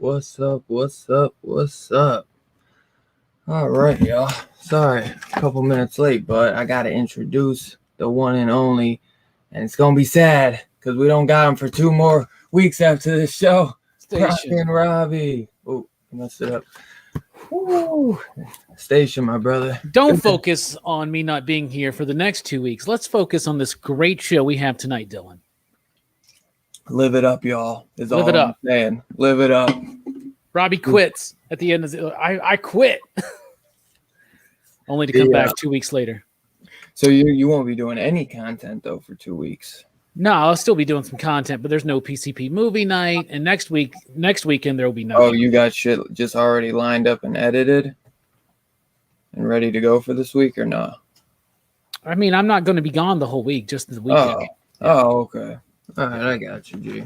What's up? What's up? What's up? All right, y'all. Sorry, a couple minutes late, but I got to introduce the one and only, and it's going to be sad because we don't got him for 2 more weeks after this show. Station Robbie. Oh, messed it up. Woo. Station, my brother. Don't focus on me not being here for the next 2 weeks. Let's focus on this great show we have tonight, Dylan. Live it up, y'all. Is all I'm saying. Live it up. Robbie quits at the end of the I quit. Only to come back 2 weeks later. So you won't be doing any content though for 2 weeks. No, I'll still be doing some content, but there's no PCP movie night, and next weekend there will be nothing. Oh, you got shit just already lined up and edited and ready to go for this week or no? I mean, I'm not going to be gone the whole week, just the weekend. Oh, okay. All right, I got you, G.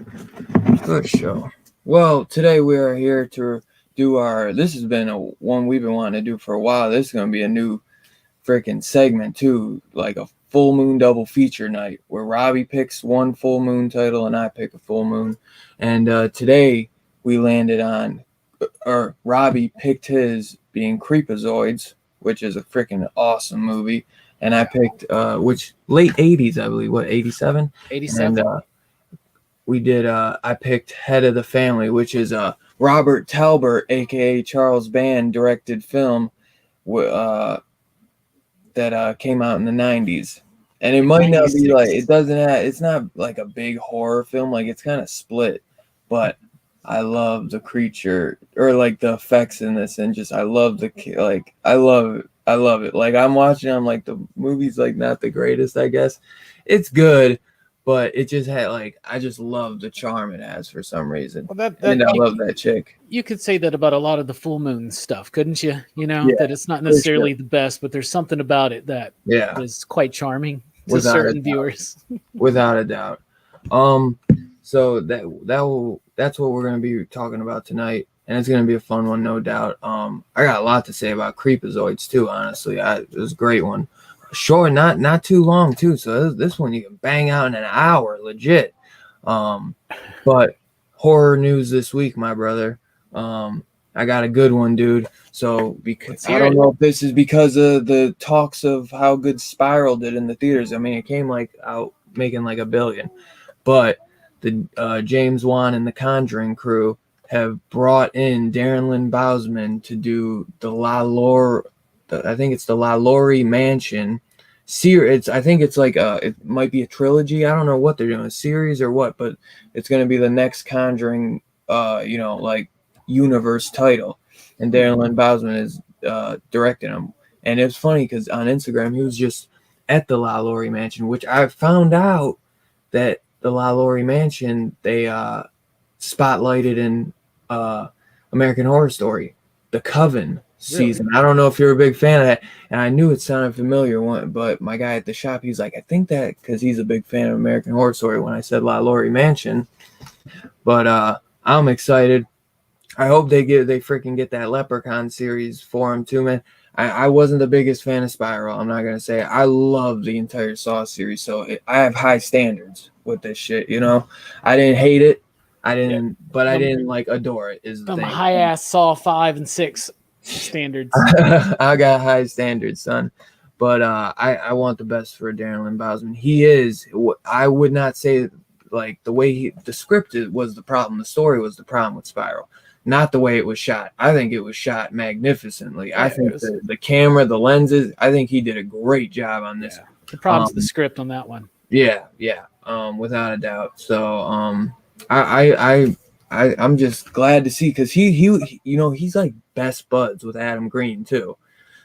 Good show. Well, today we are here to do this has been one we've been wanting to do for a while. This is going to be a new freaking segment too, like a full moon double feature night where Robbie picks one full moon title and I pick a full moon. And today we landed on, or Robbie picked his being Creepozoids, which is a freaking awesome movie. And I picked, which late 80s, I believe, 87? 87. And we did, I picked Head of the Family, which is a Robert Talbert, a.k.a. Charles Band, directed film that came out in the 90s. And it might 96. Not be like, it's not like a big horror film. Like, it's kind of split. But I love the creature, or like the effects in this, and just, I love I love it. Like, I'm watching, I'm like, the movie's like not the greatest, I guess. It's good, but it just had I just love the charm it has for some reason. Well, I love that chick. You could say that about a lot of the full moon stuff, couldn't you? You know, that it's not necessarily the best, but there's something about it that is quite charming to certain viewers. Without a doubt. So that's what we're gonna be talking about tonight. And it's going to be a fun one, no doubt. I got a lot to say about Creepozoids, too, honestly. It was a great one. Short, not too long, too. So this one you can bang out in an hour, legit. But horror news this week, my brother. I got a good one, dude. So because I don't know if this is because of the talks of how good Spiral did in the theaters. I mean, it came out making $1 billion. But the James Wan and the Conjuring crew have brought in Darren Lynn Bousman to do the I think it's the La Laurie Mansion series. I think it's it might be a trilogy. I don't know what they're doing, a series or what, but it's going to be the next Conjuring, universe title. And Darren Lynn Bousman is directing them. And it's funny because on Instagram, he was just at the La Laurie Mansion, which I found out that the La Laurie Mansion, they spotlighted in American Horror Story, the Coven season. Really? I don't know if you're a big fan of that, and I knew it sounded familiar, but my guy at the shop, he's like, I think that because he's a big fan of American Horror Story when I said La Laurie Mansion. But I'm excited. I hope they freaking get that Leprechaun series for him too, man. I wasn't the biggest fan of Spiral. I'm not gonna say I love the entire Saw series, so I have high standards with this shit. You know, I didn't hate it, I didn't, but I didn't like adore it. Is the thing. High ass Saw 5 and 6 standards. I got high standards, son. But I want the best for Darren Lynn Bousman. He is. I would not say like the way the script was the problem. The story was the problem with Spiral, not the way it was shot. I think it was shot magnificently. Yeah, I think the camera, the lenses. I think he did a great job on this. Yeah. The problem's the script on that one. Yeah, without a doubt. So I'm just glad to see because he you know he's like best buds with Adam Green too.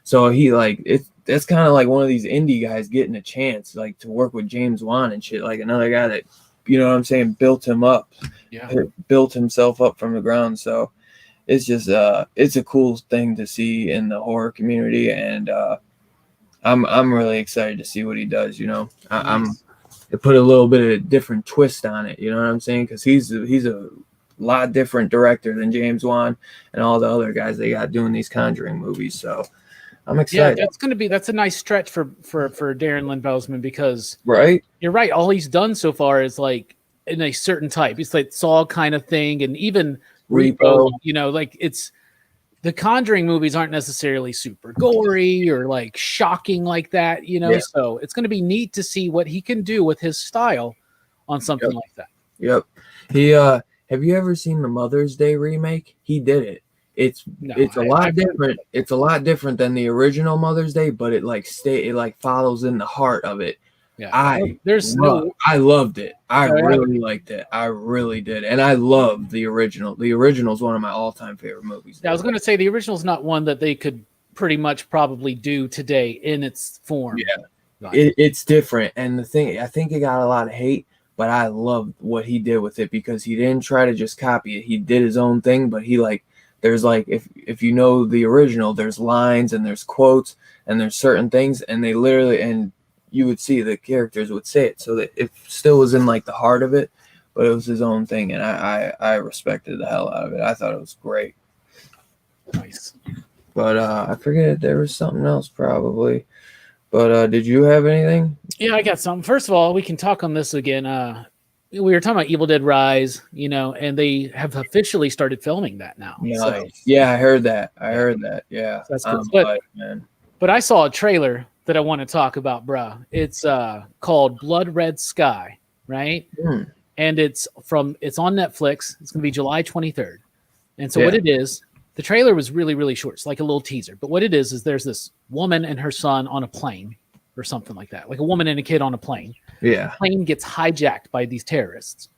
So he like that's kind of like one of these indie guys getting a chance like to work with James Wan and shit, like another guy that, you know what I'm saying, built him up, built himself up from the ground. So it's just it's a cool thing to see in the horror community, and I'm really excited to see what he does. You know, I'm to put a little bit of a different twist on it. You know what I'm saying? Because he's a lot different director than James Wan and all the other guys they got doing these Conjuring movies. So I'm excited. Yeah, that's a nice stretch for Darren Lynn Bousman, because right, you're right. All he's done so far is like in a certain type. It's like Saw kind of thing, and even Repo. You know, like it's the Conjuring movies aren't necessarily super gory or like shocking like that. You know, so it's going to be neat to see what he can do with his style on something like that. Yep. He have you ever seen the Mother's Day remake? He did it. It's a lot different. It's a lot different than the original Mother's Day, but it like follows in the heart of it. Yeah, I loved it. I really liked it. I really did, and I love the original. The original is one of my all-time favorite movies. Yeah, I was going to say the original is not one that they could pretty much probably do today in its form. Yeah, it's different, and the thing, I think it got a lot of hate, but I loved what he did with it because he didn't try to just copy it. He did his own thing, but he like. There's like if you know the original, there's lines and there's quotes and there's certain things, and they literally, and you would see the characters would say it, so that it still was in like the heart of it, but it was his own thing, and I respected the hell out of it. I thought it was great. Nice. But I forget, there was something else probably. But did you have anything? Yeah, I got something. First of all, we can talk on this again. We were talking about Evil Dead Rise, you know, and they have officially started filming that now. Nice. So, yeah, I heard that. Yeah. So that's cool. But I saw a trailer that I want to talk about, bruh. It's called Blood Red Sky, right? And it's on Netflix. It's going to be July 23rd. And so what it is, the trailer was really, really short. It's like a little teaser. But what it is there's this woman and her son on a plane or something like that. Like a woman and a kid on a plane. Yeah. The plane gets hijacked by these terrorists,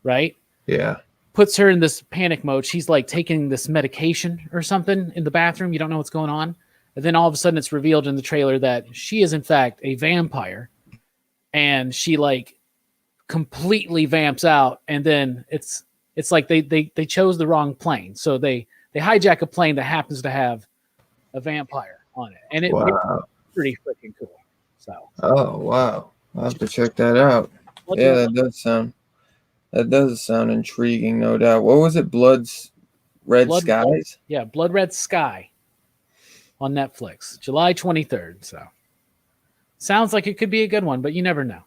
right? Yeah. Puts her in this panic mode. She's like taking this medication or something in the bathroom. You don't know what's going on. And then all of a sudden it's revealed in the trailer that she is in fact a vampire, and she like completely vamps out. And then it's like they chose the wrong plane. So they hijack a plane that happens to have a vampire on it. And it's pretty freaking cool. So. Oh, wow. I'll have to check that out. That does sound intriguing, no doubt. What was it? Blood Red Skies? Yeah, Blood Red Sky on Netflix, July 23rd. So sounds like it could be a good one, but you never know.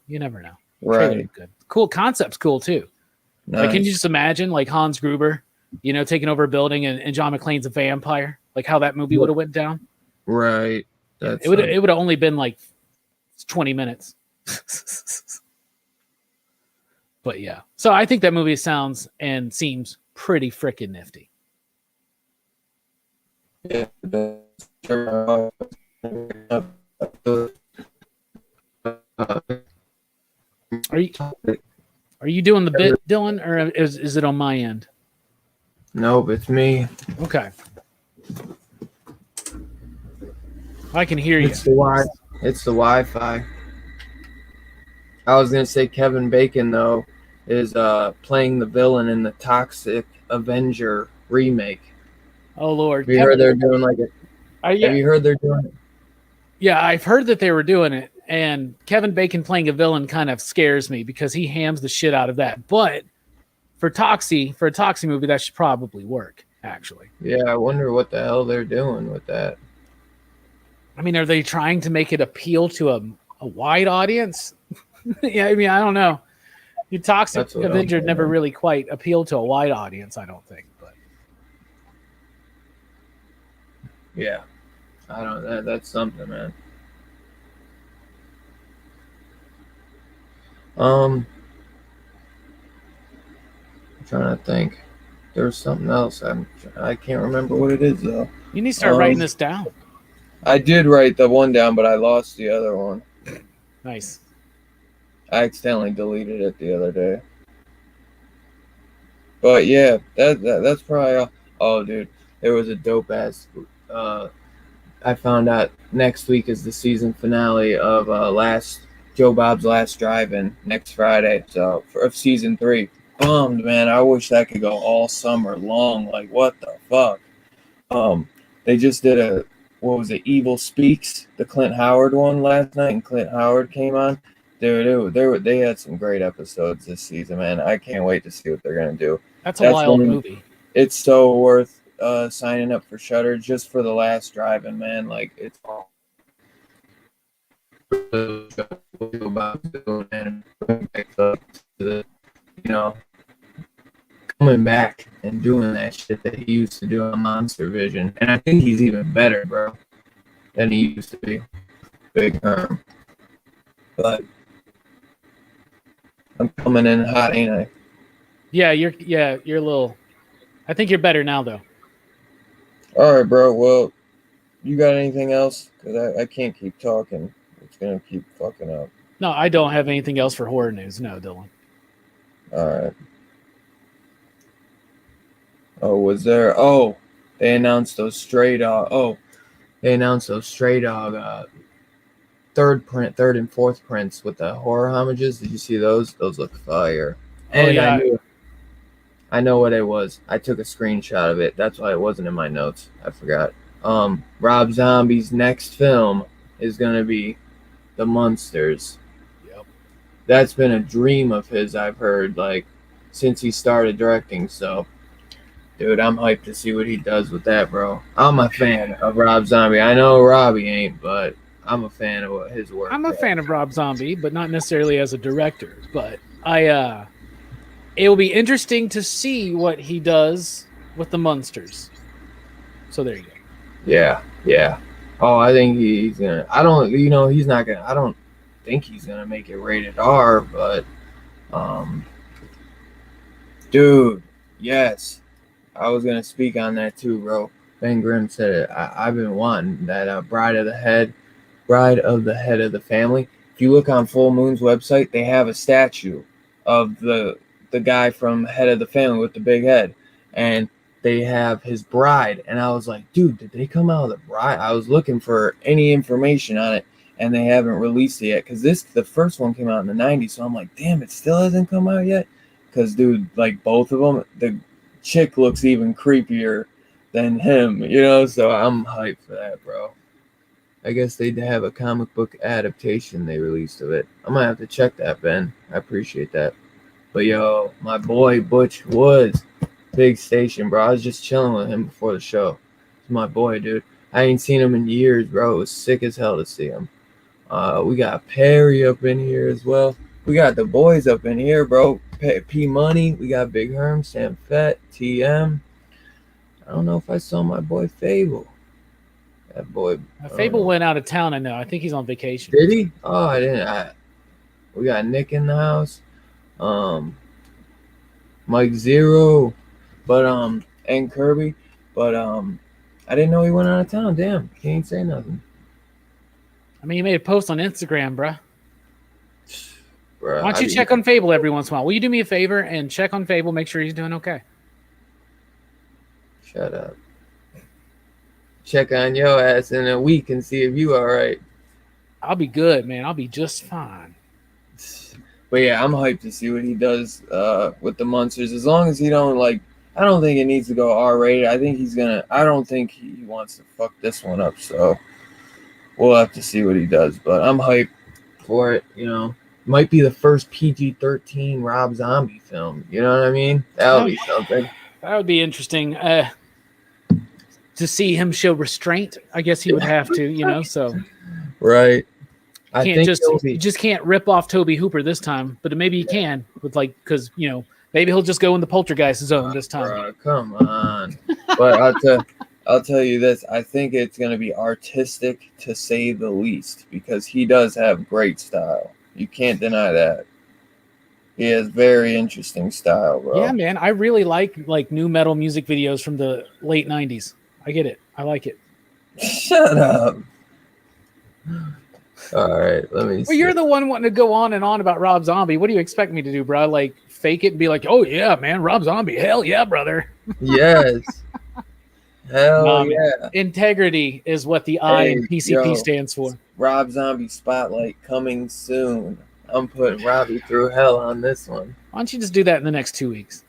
Right. Good. Cool. Concept's cool too. Nice. Like, can you just imagine like Hans Gruber, you know, taking over a building and John McClane's a vampire? Like how that movie would have went down? Right. It would have only been like 20 minutes. But yeah. So I think that movie sounds and seems pretty freaking nifty. Yeah. Are you doing the bit, Dylan, or is it on my end? Nope, it's me. Okay. I can hear you. It's the Wi-Fi. I was gonna say Kevin Bacon though is playing the villain in the Toxic Avenger remake. Oh Lord! Have you heard they're doing like it? Have you heard they're doing it? Yeah, I've heard that they were doing it, and Kevin Bacon playing a villain kind of scares me because he hams the shit out of that. But for a Toxie movie, that should probably work, actually. Yeah, I wonder what the hell they're doing with that. I mean, are they trying to make it appeal to a wide audience? Yeah, I mean, I don't know. The Toxic Avenger never really quite appealed to a wide audience, I don't think. But yeah, I don't. That's something, man. I'm trying to think. There's something else. I can't remember what it is though. You need to start writing this down. I did write the one down, but I lost the other one. Nice. I accidentally deleted it the other day. But yeah, that's probably all. Oh, dude, there was a dope ass. I found out next week is the season finale of Joe Bob's Last Drive-In next Friday. So of season 3. Bummed, man. I wish that could go all summer long. Like, what the fuck? They just did what was it, Evil Speaks, the Clint Howard one last night, and Clint Howard came on. Dude, they had some great episodes this season, man. I can't wait to see what they're gonna do. That's a wild movie. It's so worth signing up for Shudder just for the Last Drive-In, man. Like, it's all about doing and coming back and doing that shit that he used to do on Monster Vision. And I think he's even better, bro, than he used to be. Big Herm. But I'm coming in hot, ain't I? Yeah, you're a little. I think you're better now, though. All right, bro. Well, you got anything else? Because I can't keep talking. It's gonna keep fucking up. No, I don't have anything else for horror news. No, Dylan. All right. Oh, was there? Oh, they announced those Stray Dog. Third and fourth prints with the horror homages. Did you see those? Those look fire. And yeah. I know what it was. I took a screenshot of it. That's why it wasn't in my notes. I forgot. Rob Zombie's next film is gonna be The Munsters. Yep. That's been a dream of his, I've heard, like, since he started directing. So, dude, I'm hyped to see what he does with that, bro. I'm a fan of Rob Zombie. I know Robbie ain't, but I'm a fan of his work. I'm a fan of Rob Zombie, but not necessarily as a director. But it will be interesting to see what he does with the Munsters. So there you go. Yeah. Oh, I think he's gonna. He's not gonna. I don't think he's gonna make it rated R, but, dude, yes, I was gonna speak on that too, bro. Ben Grimm said it. I've been wanting that bride of the head of the family. If you look on Full Moon's website, they have a statue of the guy from Head of the Family with the big head, and they have his bride. And I was like, dude, did they come out with the bride? I was looking for any information on it, and they haven't released it yet, because the first one came out in the 90s. So I'm like, damn, it still hasn't come out yet. Because, dude, like, both of them, the chick looks even creepier than him, so I'm hyped for that, bro. I guess they'd have a comic book adaptation they released of it. I'm gonna have to check that, Ben. I appreciate that. But yo, my boy Butch Woods, Big Station, bro. I was just chilling with him before the show. He's my boy, dude. I ain't seen him in years, bro. It was sick as hell to see him. We got Perry up in here as well. We got the boys up in here, bro. P Money. We got Big Herm, Sam Fett, TM. I don't know if I saw my boy Fable. That boy. Fable went out of town, I know. I think he's on vacation. Did he? Oh, I didn't. We got Nick in the house. Mike Zero, but and Kirby, but I didn't know he went out of town. Damn, he ain't say nothing. I mean, he made a post on Instagram, bruh. Why don't you check on Fable every once in a while? Will you do me a favor and check on Fable, make sure he's doing okay? Shut up. Check on your ass in a week and see if you all right. I'll be good, man. I'll be just fine. But yeah, I'm hyped to see what he does with the Munsters. As long as he don't, like, I don't think it needs to go R-rated. I don't think he wants to fuck this one up. So we'll have to see what he does. But I'm hyped for it, might be the first PG-13 Rob Zombie film. You know what I mean? That would be something. That would be interesting. To see him show restraint, I guess he would have to, you know. So right. I can't think you just can't rip off Toby Hooper this time, but maybe he can with because maybe he'll just go in the poltergeist zone this time. Bro, come on. But I'll tell you this. I think it's going to be artistic to say the least because he does have great style. You can't deny that. He has very interesting style, bro. Yeah, man. I really like new metal music videos from the late 90s. I get it. I like it. Shut up. All right, let me see. Well, you're the one wanting to go on and on about Rob Zombie. What do you expect me to do, bro? Like fake it and be like, "Oh yeah, man, Rob Zombie. Hell yeah, brother." Yes. Hell yeah. Integrity is what the I in PCP stands for. Rob Zombie Spotlight coming soon. I'm putting Robbie through hell on this one. Why don't you just do that in the next 2 weeks?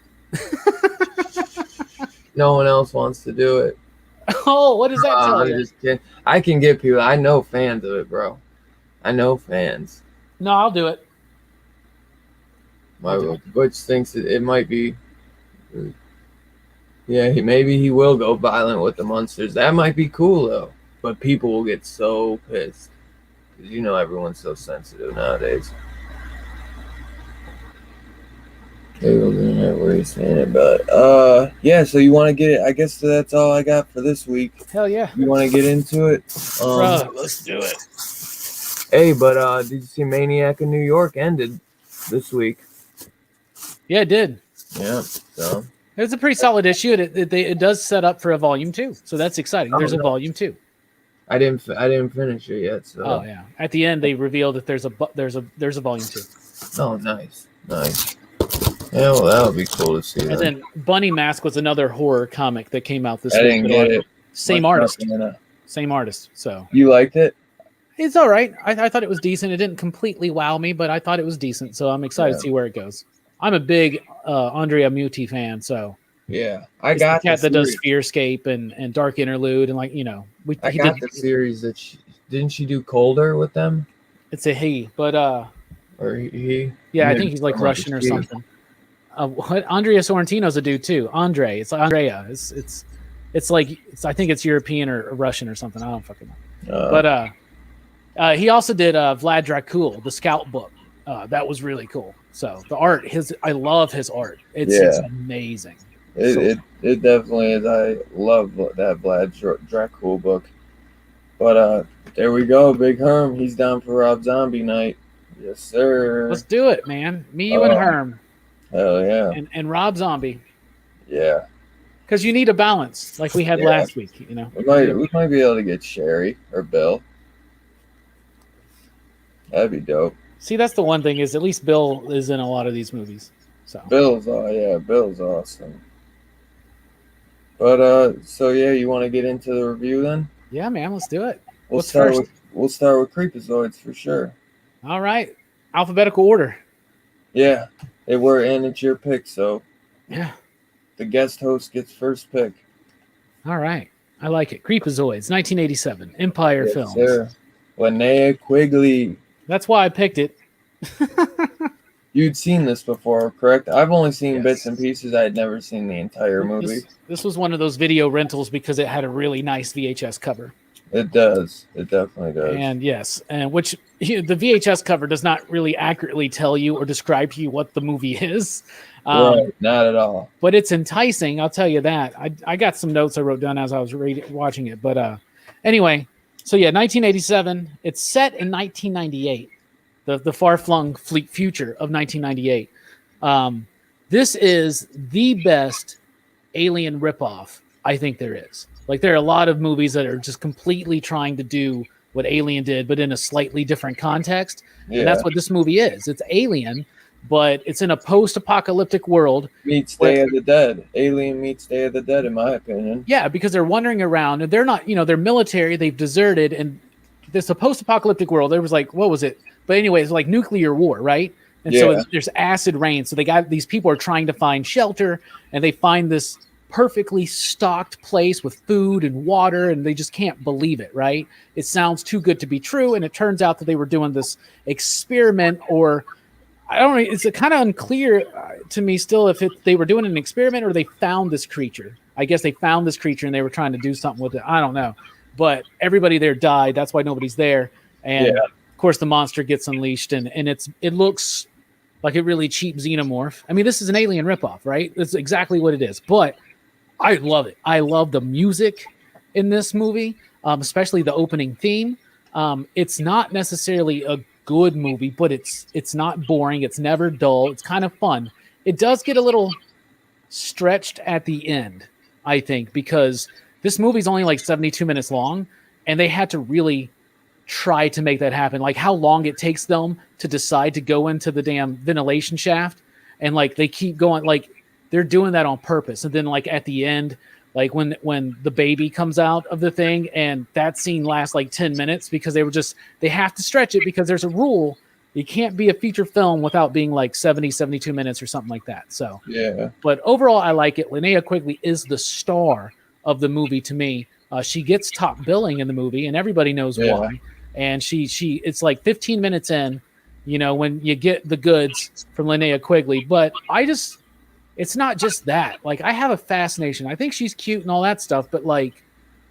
No one else wants to do it. Oh, what does that tell I'm you? just kidding. I can get people. I know fans of it, bro. I know fans. No, I'll do it. My Butch thinks it might be. Yeah, maybe he will go violent with the monsters. That might be cool though. But people will get so pissed because everyone's so sensitive nowadays. Where he's saying it, but yeah. So you want to get it? I guess that's all I got for this week. Hell yeah! You want to get into it? Bro, let's do it. Hey, but did you see Maniac in New York ended this week? Yeah, it did. Yeah, so it was a pretty solid issue. It does set up for a volume 2, so that's exciting. There's a volume 2. I didn't finish it yet. So. Oh yeah, at the end they revealed that there's a volume 2. Oh, nice. Yeah, well, that would be cool to see. And then Bunny Mask was another horror comic that came out this week. I didn't get it. Same artist. So you liked it? It's all right. I thought it was decent. It didn't completely wow me, but I thought it was decent. So I'm excited to see where it goes. I'm a big Andrea Muti fan, so yeah, I got the cat that does Fearscape and Dark Interlude, and I got the series that didn't she do Colder with them? It's a he, but or he. Yeah, I think he's like Russian or something. What Andrea Sorrentino's a dude too. It's Andrea. I think it's European or Russian or something. I don't fucking know. But he also did Vlad Dracul, the Scout book. That was really cool. So the art, I love his art. It's amazing. It definitely is. I love that Vlad Dracul book. But there we go, Big Herm. He's down for Rob Zombie night. Yes, sir. Let's do it, man. Me, you, and Herm. Hell yeah. And Rob Zombie. Yeah. Because you need a balance, like we had last week. We might be able to get Sherry or Bill. That'd be dope. See, that's the one thing is at least Bill is in a lot of these movies. So Bill's awesome. But you want to get into the review then? Yeah, man, let's do it. We'll start with Creepozoids for sure. All right, alphabetical order. Yeah, it's your pick, so yeah, the guest host gets first pick. All right, I like it. Creepozoids, 1987, Empire Films. Sir. Linnea Quigley. That's why I picked it. You'd seen this before, correct? I've only seen bits and pieces. I had never seen the entire movie. This was one of those video rentals because it had a really nice VHS cover. It does. It definitely does. And yes, and which the VHS cover does not really accurately tell you or describe to you what the movie is. Right, not at all. But it's enticing, I'll tell you that. I got some notes I wrote down as I was watching it. But anyway, so yeah, 1987. It's set in 1998, the far-flung future of 1998. This is the best Alien ripoff I think there is. Like, there are a lot of movies that are just completely trying to do what Alien did, but in a slightly different context. Yeah. And that's what this movie is. It's Alien, but it's in a post-apocalyptic world. Meets Day of the Dead. Alien meets Day of the Dead, in my opinion. Yeah, because they're wandering around, and they're not, they're military, they've deserted, and this a post-apocalyptic world. There was like, what was it? But anyway, it's like nuclear war, right? And so there's acid rain. So these people are trying to find shelter, and they find this perfectly stocked place with food and water, and they just can't believe it, right? It sounds too good to be true, and it turns out that they were doing this experiment, or I don't know, it's kind of unclear to me still if they were doing an experiment or they found this creature. I guess they found this creature and they were trying to do something with it. I don't know. But everybody there died. That's why nobody's there. And of course the monster gets unleashed, and it looks like a really cheap xenomorph. I mean, this is an Alien ripoff, right? That's exactly what it is. But I love it. I love the music in this movie, especially the opening theme. It's not necessarily a good movie, but it's not boring. It's never dull. It's kind of fun. It does get a little stretched at the end, I think, because this movie's only like 72 minutes long, and they had to really try to make that happen. Like how long it takes them to decide to go into the damn ventilation shaft, and like they keep going, like they're doing that on purpose. And then like at the end, like when the baby comes out of the thing, and that scene lasts like 10 minutes because they have to stretch it because there's a rule. You can't be a feature film without being like 72 minutes or something like that. So, Yeah. But overall, I like it. Linnea Quigley is the star of the movie to me. She gets top billing in the movie, and everybody knows why. And it's like 15 minutes in, when you get the goods from Linnea Quigley. But it's not just that. Like, I have a fascination. I think she's cute and all that stuff, but like,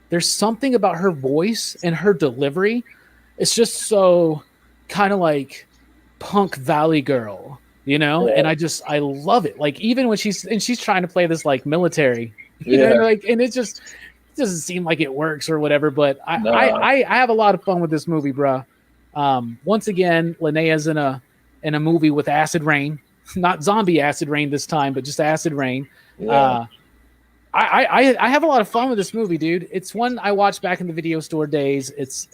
there's something about her voice and her delivery. It's just so kind of like punk valley girl, And I love it. Like, even when she's trying to play this like military, and it doesn't seem like it works or whatever. But I have a lot of fun with this movie, bro. Once again, Linnea's in a movie with acid rain. Not zombie acid rain this time, but just acid rain. I have a lot of fun with this movie, dude. It's one I watched back in the video store days. It's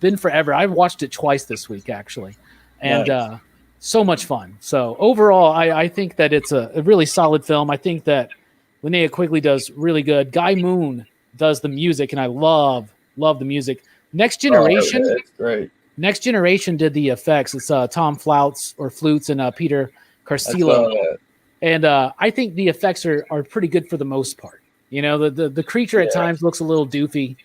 been forever. I've watched it twice this week, actually. And so much fun. So overall, I think that it's a really solid film. I think that Linnea Quigley does really good. Guy Moon does the music, and I love the music. Next Generation. That's great. Next Generation did the effects. It's Tom Flutes and Peter Carcillo. And I think the effects are pretty good for the most part. The creature at times looks a little doofy.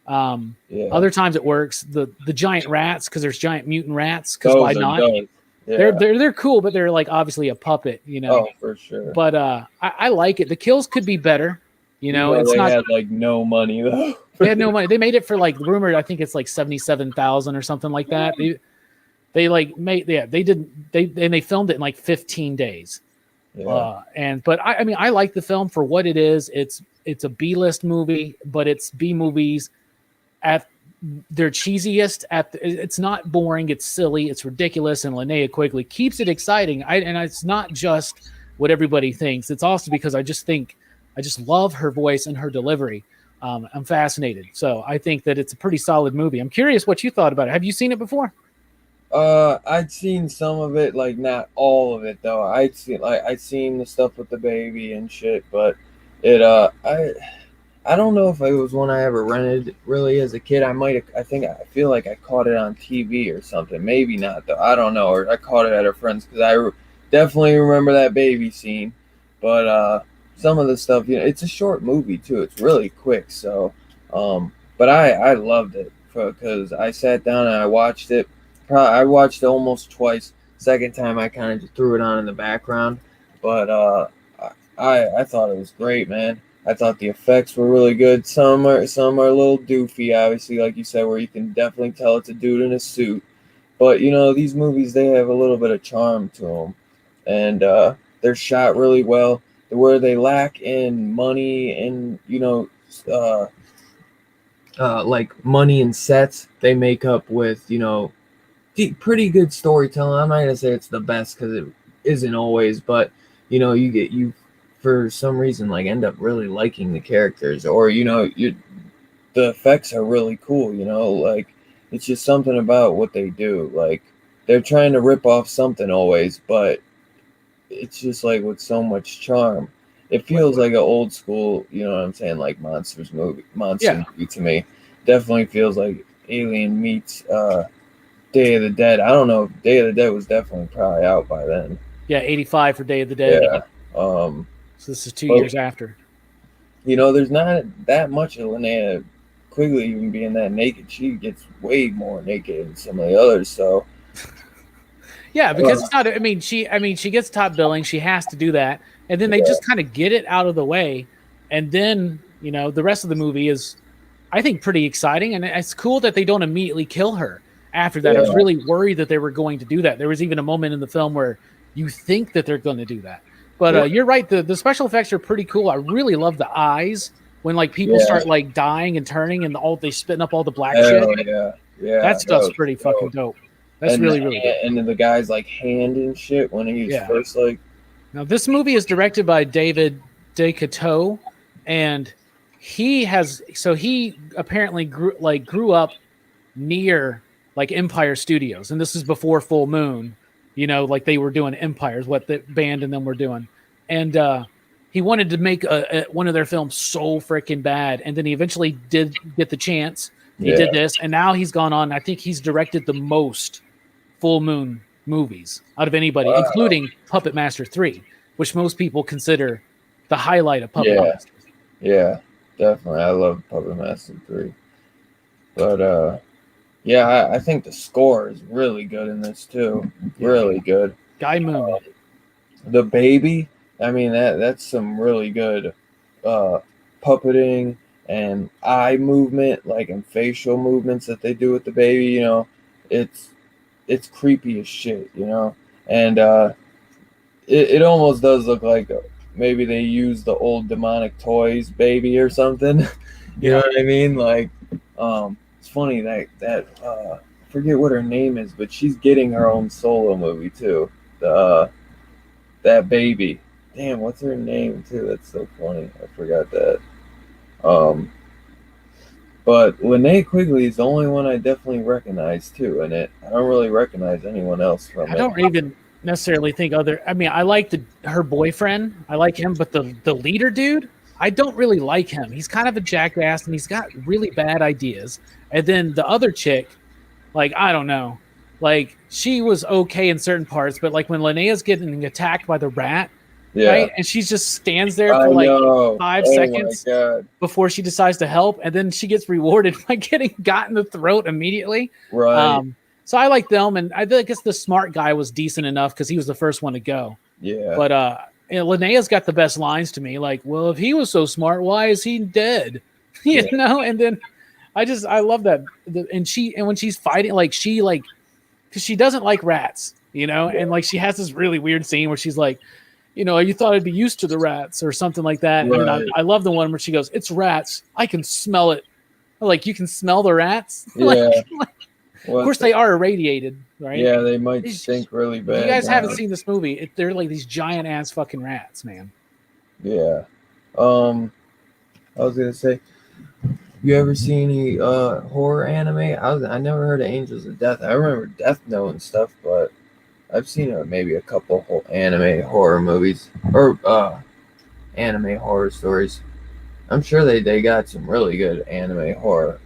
Other times it works. The giant rats, because there's giant mutant rats, because why not? They're cool, but they're like obviously a puppet, Oh, for sure. But I like it. The kills could be better. It's they not had like no money though. They had no money. They made it for like rumored, I think it's like 77,000 or something like that. They like made they filmed it in like 15 days. But I like the film for what it is. It's a B-list movie, but it's B movies at their cheesiest. It's not boring. It's silly. It's ridiculous. And Linnea Quigley keeps it exciting. And it's not just what everybody thinks. It's also because I just love her voice and her delivery. I'm fascinated. So I think that it's a pretty solid movie. I'm curious what you thought about it. Have you seen it before? I'd seen some of it, like not all of it though. I'd seen the stuff with the baby and shit, but I don't know if it was one I ever rented really as a kid. I feel like I caught it on TV or something. Maybe not though. I don't know. Or I caught it at a friend's, because I definitely remember that baby scene. But some of the stuff, it's a short movie too. It's really quick. So, but I loved it because I sat down and I watched it. I watched it almost twice. Second time I kind of just threw it on in the background. But I thought it was great, man. I thought the effects were really good. Some are a little doofy, obviously, like you said, where you can definitely tell it's a dude in a suit. But these movies, they have a little bit of charm to them, and they're shot really well. Where they lack in money and like money and sets, they make up with pretty good storytelling. I'm not gonna say it's the best because it isn't always, but you for some reason like end up really liking the characters, or the effects are really cool. Like it's just something about what they do. Like they're trying to rip off something always, but it's just like with so much charm. It feels like an old school, you know what I'm saying, like monster movie to me. Definitely feels like Alien meets Day of the Dead. I don't know if Day of the Dead was definitely probably out by then. Yeah, 85 for Day of the Dead. Yeah. So this is 2 years after. there's not that much of Linnea Quigley even being that naked. She gets way more naked than some of the others. So Yeah, because it's not. I mean, she gets top billing. She has to do that, and then they yeah, just kind of get it out of the way, and then the rest of the movie is, I think, pretty exciting, and it's cool that they don't immediately kill her after that. I was yeah, really worried that they were going to do that. There was even a moment in the film where you think that they're going to do that, but yeah, you're right. The special effects are pretty cool. I really love the eyes when like people yeah. start like dying and turning, and they spitting up all the black shit. Hell yeah, yeah. That That stuff's was pretty fucking dope. dope. That's And really really dope. and then the guy's like hand and shit when he was Yeah. first like, Now, this movie is directed by David Decato, and he apparently grew up near like Empire Studios, and this is before Full Moon. Like they were doing Empires, what the band and them were doing, and he wanted to make one of their films so freaking bad, and then he eventually did get the chance. He yeah, did this, and now he's gone on. I think he's directed the most Full Moon movies out of anybody, wow, including Puppet Master 3, which most people consider the highlight of Puppet yeah, Master. yeah, definitely. I love Puppet Master 3, but yeah, I think the score is really good in this too. Yeah. Really good. Guy Moon. The baby, I mean that's some really good uh puppeting and eye movement, like and facial movements that they do with the baby. It's it's creepy as shit. And it almost does look like maybe they used the old demonic toys baby or something. You know Yeah. what I mean? Like, it's funny that I forget what her name is, but she's getting her own solo movie too. The that baby. Damn, what's her name too? That's so funny. I forgot that. Um, but Linnea Quigley is the only one I definitely recognize too in it. I don't really recognize anyone else from I it. don't even necessarily think I mean, I like her boyfriend. I like him, but the leader dude, I don't really like him. He's kind of a jackass and he's got really bad ideas. And then the other chick, like, I don't know. Like, she was okay in certain parts, but like when Linnea's getting attacked by the rat, Yeah, right? And she just stands there I for like know. 5 Oh my seconds god. before she decides to help, and then she gets rewarded by getting got in the throat immediately. Right. So I like them, and I guess the smart guy was decent enough because he was the first one to go. Yeah. But Linnea's got the best lines to me, like, "Well, if he was so smart, why is he dead?" Yeah. And then I love that, and when she's fighting, like because she doesn't like rats, and like she has this really weird scene where she's like, you thought I'd be used to the rats or something like that. And then Right. I love the one where she goes, "It's rats. I can smell it." Like, you can smell the rats. Yeah. Of course, they are irradiated, right? Yeah, they might These- stink really If bad. you guys now. haven't seen this movie, they're like these giant ass fucking rats, man. Yeah. I was gonna say, you ever see any horror anime? I never heard of Angels of Death. I remember Death Note and stuff, but I've seen maybe a couple anime horror movies or anime horror stories. I'm sure they got some really good anime horror.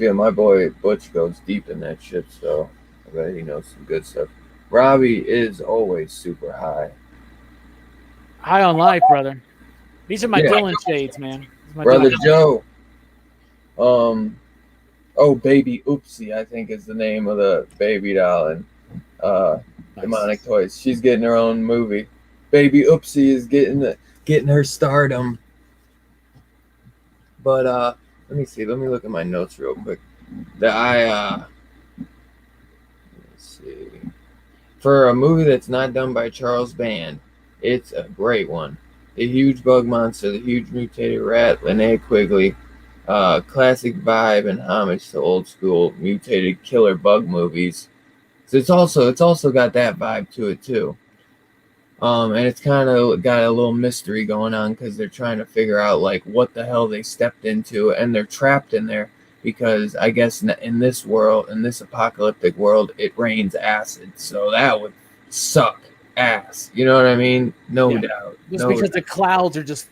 My boy Butch goes deep in that shit, so I bet he knows some good stuff. Robbie is always super high. High on life, brother. These are my Yeah. Dylan shades, man. These are my Brother Dylan- Joe. Oh, Baby Oopsie, I think is the name of the baby doll and Nice. Demonic Toys. She's getting her own movie. Baby Oopsie is getting her stardom. But let me see. Let me look at my notes real quick. Let's see. For a movie that's not done by Charles Band, it's a great one. The huge bug monster, the huge mutated rat, Linnea Quigley, classic vibe and homage to old school mutated killer bug movies. So it's also got that vibe to it too. And it's kind of got a little mystery going on because they're trying to figure out like what the hell they stepped into, and they're trapped in there because I guess in this world, in this apocalyptic world, it rains acid. So that would suck ass. You know what I mean? No Yeah. doubt. Just No because doubt. the clouds are just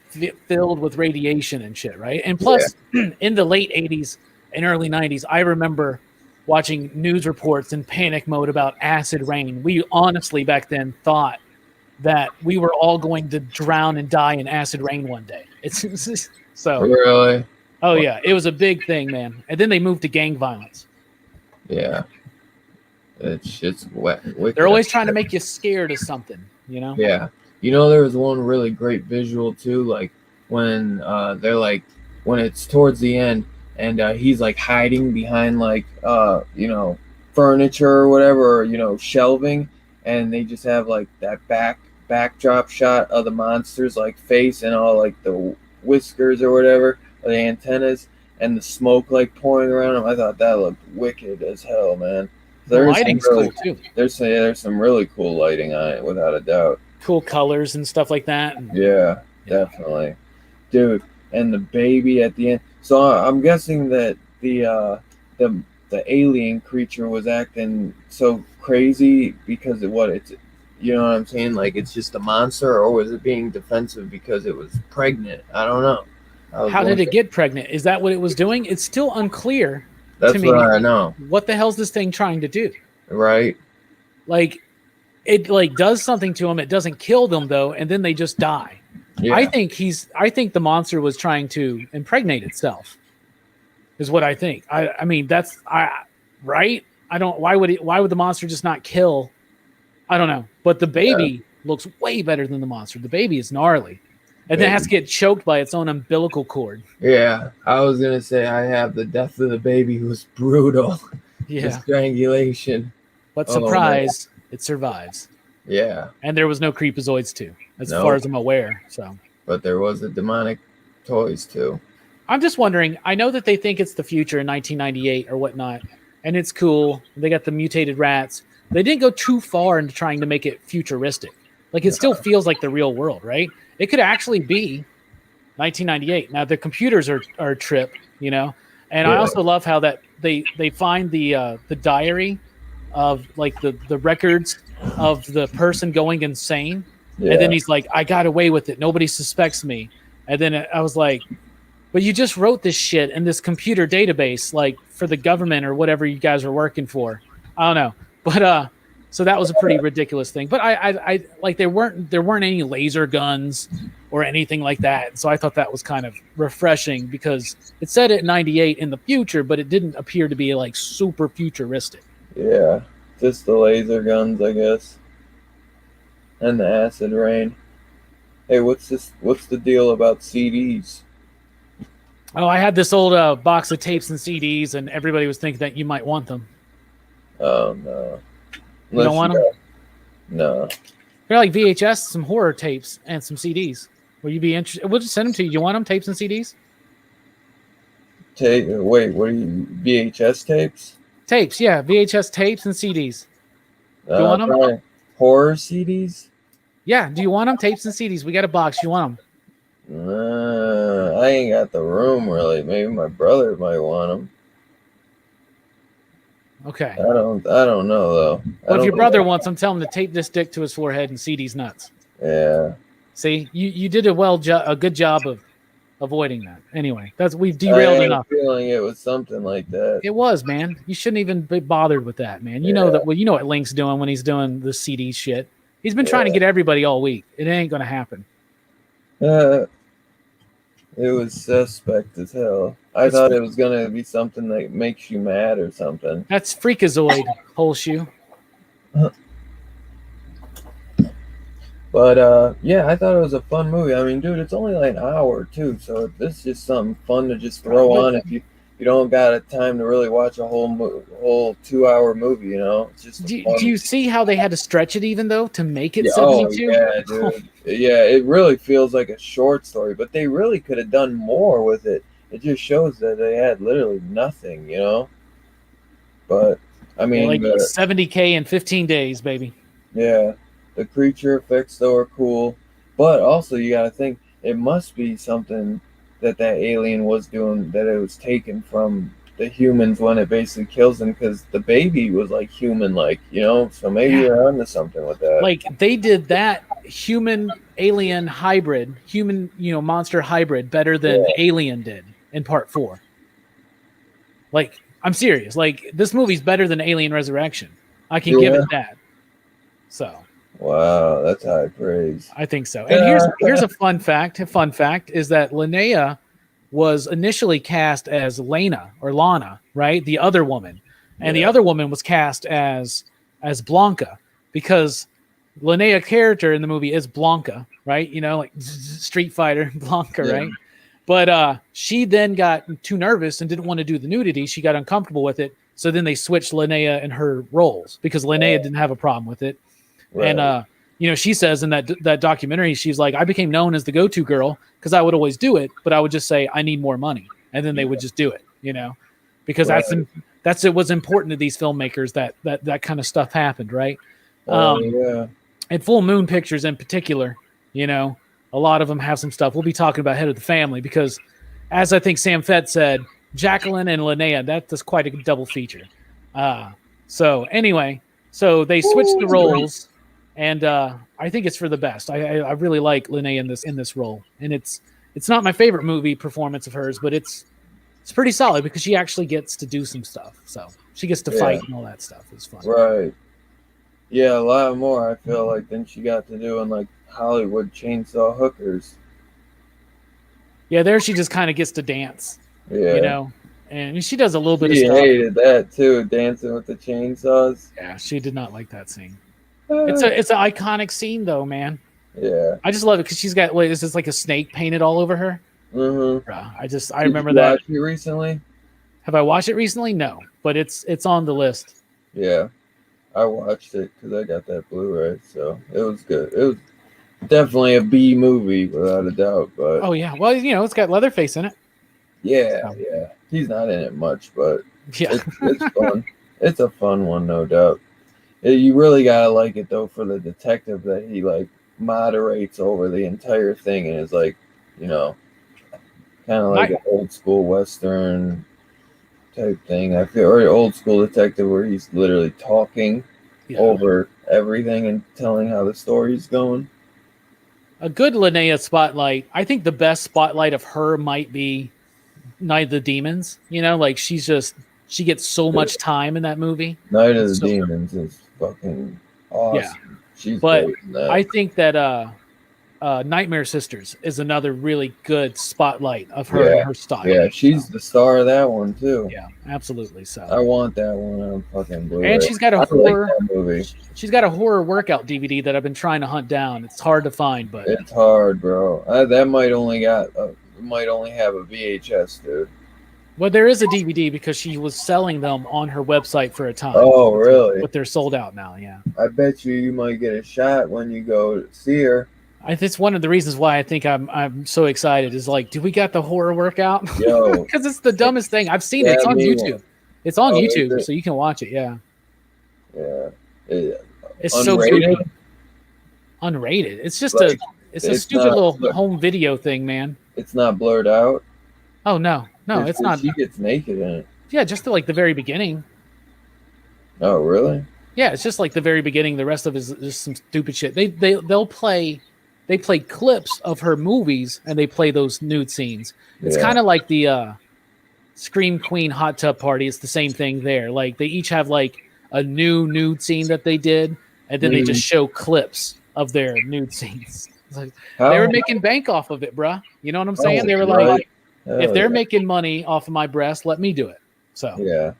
filled with radiation and shit, right? And plus, in the late 80s and early 90s, I remember watching news reports in panic mode about acid rain. We honestly back then thought that we were all going to drown and die in acid rain one day. It's so Really? oh yeah, it was a big thing, man. And then they moved to gang violence. Yeah. It's wicked. They're always trying to make you scared of something, you know? Yeah. You know, there was one really great visual too, like when they're like when it's towards the end and he's like hiding behind like you know, furniture or whatever, or, you know, shelving, and they just have like that backdrop shot of the monster's like face and all like the whiskers or whatever, or the antennas, and the smoke like pouring around him. I thought that looked wicked as hell, man. The lighting's cool too. There's some really cool lighting on it, without a doubt. Cool colors and stuff like that. Yeah, definitely, dude. And the baby at the end. So I'm guessing that the alien creature was acting so crazy because of what it's, you know what I'm saying? Like it's just a monster, or was it being defensive because it was pregnant? I don't know. How did it get pregnant? Is that what it was doing? It's still unclear. That's to me, what I know. What the hell's this thing trying to do? Right. Like, it like does something to them. It doesn't kill them though, and then they just die. Yeah. I think the monster was trying to impregnate itself. Is what I think. I mean that's right. I don't. Why would the monster just not kill? I don't know. But the baby looks way better than the monster. The baby is gnarly, and then it has to get choked by its own umbilical cord. Yeah, I was gonna say I have the death of the baby was brutal. Yeah, the strangulation. But surprise, it survives. Yeah, and there was no Creepozoids too, as far as I'm aware. So, but there was the demonic toys too. I'm just wondering. I know that they think it's the future in 1998 or whatnot, and it's cool. They got the mutated rats. They didn't go too far into trying to make it futuristic. Like it still feels like the real world, right? It could actually be 1998. Now the computers are a trip, you know. And I also love how that they find the diary of like the records of the person going insane, and then he's like, "I got away with it. Nobody suspects me." And then I was like, "But you just wrote this shit in this computer database, like for the government or whatever you guys are working for." I don't know, but so that was a pretty ridiculous thing. But I like there weren't any laser guns or anything like that. So I thought that was kind of refreshing because it said it in 98 in the future, but it didn't appear to be like super futuristic. Yeah, just the laser guns, I guess, and the acid rain. Hey, what's the deal about CDs? Oh, I had this old box of tapes and CDs, and everybody was thinking that you might want them. Oh no. You don't want them? No. They're like VHS, some horror tapes, and some CDs. Will you be interested? We'll just send them to you. You want them, tapes and CDs? Wait, what are you, VHS tapes? Tapes, yeah. VHS tapes and CDs. Do you want them? Horror CDs? Yeah. Do you want them? Tapes and CDs. We got a box. You want them? I ain't got the room, really. Maybe my brother might want them. Okay. I don't know though. Well, if your brother wants them, tell him to tape this dick to his forehead and CD's nuts. Yeah. See, you did a good job of avoiding that. Anyway, we've derailed enough. I had a feeling it was something like that. It was, man. You shouldn't even be bothered with that, man. You know that. Well, you know what Link's doing when he's doing the CD shit. He's been trying to get everybody all week. It ain't gonna happen. It was suspect as hell. I thought it was gonna be something that makes you mad or something. That's Freakazoid, whole shoe. But yeah, I thought it was a fun movie. I mean, dude, it's only like an hour too, so this is just something fun to just throw on if you don't got a time to really watch a whole 2-hour movie. You know, it's just. Do you see how they had to stretch it even though to make it 72? Oh, yeah, dude. Yeah, it really feels like a short story, but they really could have done more with it. It just shows that they had literally nothing, you know. But I mean, like $70K in 15 days, baby. Yeah, the creature effects though are cool, but also you got to think it must be something that alien was doing, that it was taken from the humans when it basically kills them, because the baby was like human-like, you know. So maybe they're onto something with that. Like they did that human alien hybrid, human monster hybrid better than Alien did in Part 4. Like I'm serious. Like this movie's better than Alien Resurrection. I can give it that. So Wow, that's high praise. I think so. And here's a fun fact. A fun fact is that Linnea was initially cast as Lena or Lana, right? The other woman. And the other woman was cast as Blanca because Linnea character in the movie is Blanca, right? You know, like Street Fighter Blanca, right? But she then got too nervous and didn't want to do the nudity. She got uncomfortable with it. So then they switched Linnea and her roles because Linnea didn't have a problem with it. Right. And you know, she says in that documentary, she's like, I became known as the go-to girl because I would always do it, but I would just say I need more money, and then they would just do it, you know, because that's it was important to these filmmakers that kind of stuff happened, right? And Full Moon Pictures in particular, you know, a lot of them have some stuff. We'll be talking about Head of the Family because, as I think Sam Fett said, Jacqueline and Linnea, that's quite a double feature. So anyway, so they switched the roles. And I think it's for the best. I really like Linnea in this role, and it's not my favorite movie performance of hers, but it's pretty solid because she actually gets to do some stuff. So she gets to fight and all that stuff. It's fun, right? Yeah, a lot more. I feel like than she got to do in like Hollywood Chainsaw Hookers. Yeah, there she just kind of gets to dance. Yeah, you know, and she does a little bit of stuff. She hated that too, dancing with the chainsaws. Yeah, she did not like that scene. It's an iconic scene though, man. Yeah, I just love it because she's got is this like a snake painted all over her? Mm-hmm. I remember that. Watch it recently? Have I watched it recently? No, but it's on the list. Yeah, I watched it because I got that Blu-ray, so it was good. It was definitely a B movie without a doubt. But oh yeah, well you know it's got Leatherface in it. Yeah, he's not in it much, but it's fun. It's a fun one, no doubt. You really gotta like it though for the detective that he like moderates over the entire thing and is like, you know, kind of like an old school Western type thing. I feel, or an old school detective where he's literally talking over everything and telling how the story's going. A good Linnea spotlight. I think the best spotlight of her might be Night of the Demons. You know, like she gets so much time in that movie. Night of the Demons is fucking awesome. Yeah. She's but great in that. I think that Nightmare Sisters is another really good spotlight of her and her style. Yeah, she's the star of that one too. Yeah, absolutely. So I want that one on fucking Blu-ray. And she's got a horror movie. She's got a horror workout DVD that I've been trying to hunt down. It's hard to find, but it's hard, bro. That might only have a VHS, dude. Well, there is a DVD because she was selling them on her website for a time. Oh, really? But they're sold out now, yeah. I bet you might get a shot when you go see her. It's one of the reasons why I think I'm so excited is like, do we got the horror workout? Yo. Because it's the dumbest thing. I've seen it. It's on YouTube. It's on YouTube, so you can watch it, yeah. Yeah. It's unrated? So good. Unrated. It's just like, it's a stupid little home video thing, man. It's not blurred out? Oh, no. No, it's not. She gets naked in it. Yeah, just like the very beginning. Oh, really? Yeah, it's just like the very beginning. The rest of it is just some stupid shit. They'll play clips of her movies and they play those nude scenes. It's kind of like the Scream Queen hot tub party. It's the same thing there. Like they each have like a new nude scene that they did, and then they just show clips of their nude scenes. Like, they were making bank off of it, bruh. You know what I'm saying? They were like, if they're making money off of my breast, let me do it. So yeah,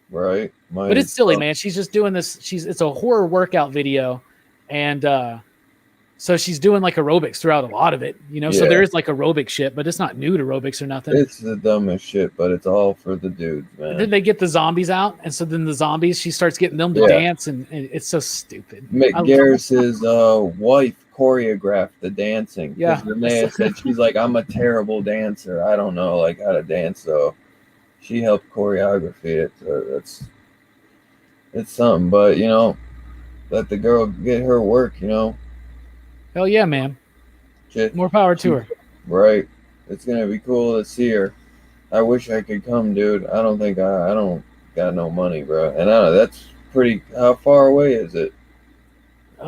right. But it's silly, man. She's just doing this. It's a horror workout video, and so she's doing like aerobics throughout a lot of it. You know, so there is like aerobic shit, but it's not nude aerobics or nothing. It's the dumbest shit, but it's all for the dudes, man. And then they get the zombies out, and so then the zombies, she starts getting them to dance, and it's so stupid. Mick Garris's wife choreographed the dancing. Yeah. Renee said she's like, I'm a terrible dancer. I don't know like how to dance, so she helped choreography it. So it's something, but you know, let the girl get her work, you know. Hell yeah, man. More power to her. Right. It's gonna be cool to see her. I wish I could come, dude. I don't think I don't got no money, bro. And that's pretty. How far away is it?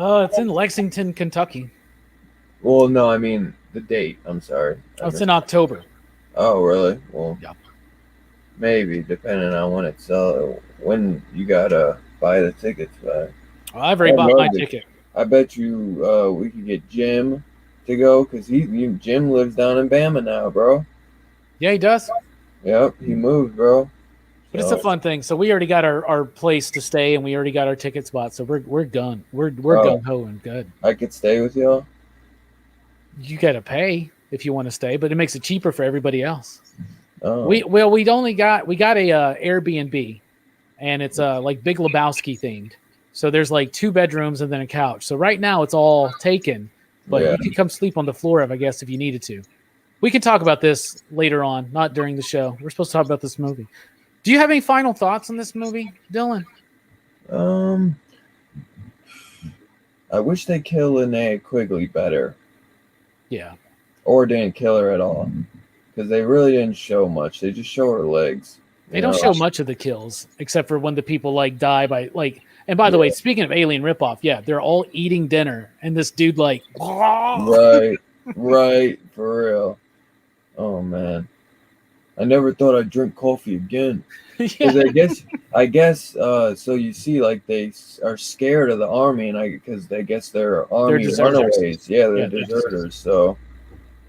It's in Lexington, Kentucky. Well, no, I mean the date. I'm sorry. It's in October. Oh, really? Well, yeah. Maybe depending on when it's when you gotta buy the tickets. Well, I've already bought my ticket. I bet you we could get Jim to go because Jim lives down in Bama now, bro. Yeah, he does. Yep, he moved, bro. But it's a So, fun thing. So we already got our place to stay, and we already got our ticket spot. So we're done. We're oh, gung ho and good. I could stay with y'all. You got to pay if you want to stay, but it makes it cheaper for everybody else. Oh, We got a Airbnb, and it's like Big Lebowski themed. So there's like 2 bedrooms and then a couch. So right now it's all taken, but yeah. you could come sleep on the floor if if you needed to. We can talk about this later on, not during the show. We're supposed to talk about this movie. Do you have any final thoughts on this movie, Dylan? Um, I wish they killed Linnea Quigley better, Yeah. or didn't kill her at all, because they really didn't show much. They just show her legs. They don't show much of the kills, except for when the people like die by like. And by the way, speaking of alien ripoff, yeah, they're all eating dinner, and this dude like, Right, right, for real. Oh man, I never thought I'd drink coffee again. Because yeah, I guess, so you see, like they are scared of the army, and because I guess they're army deserters. runaways. Yeah, they're Yeah, deserters. So,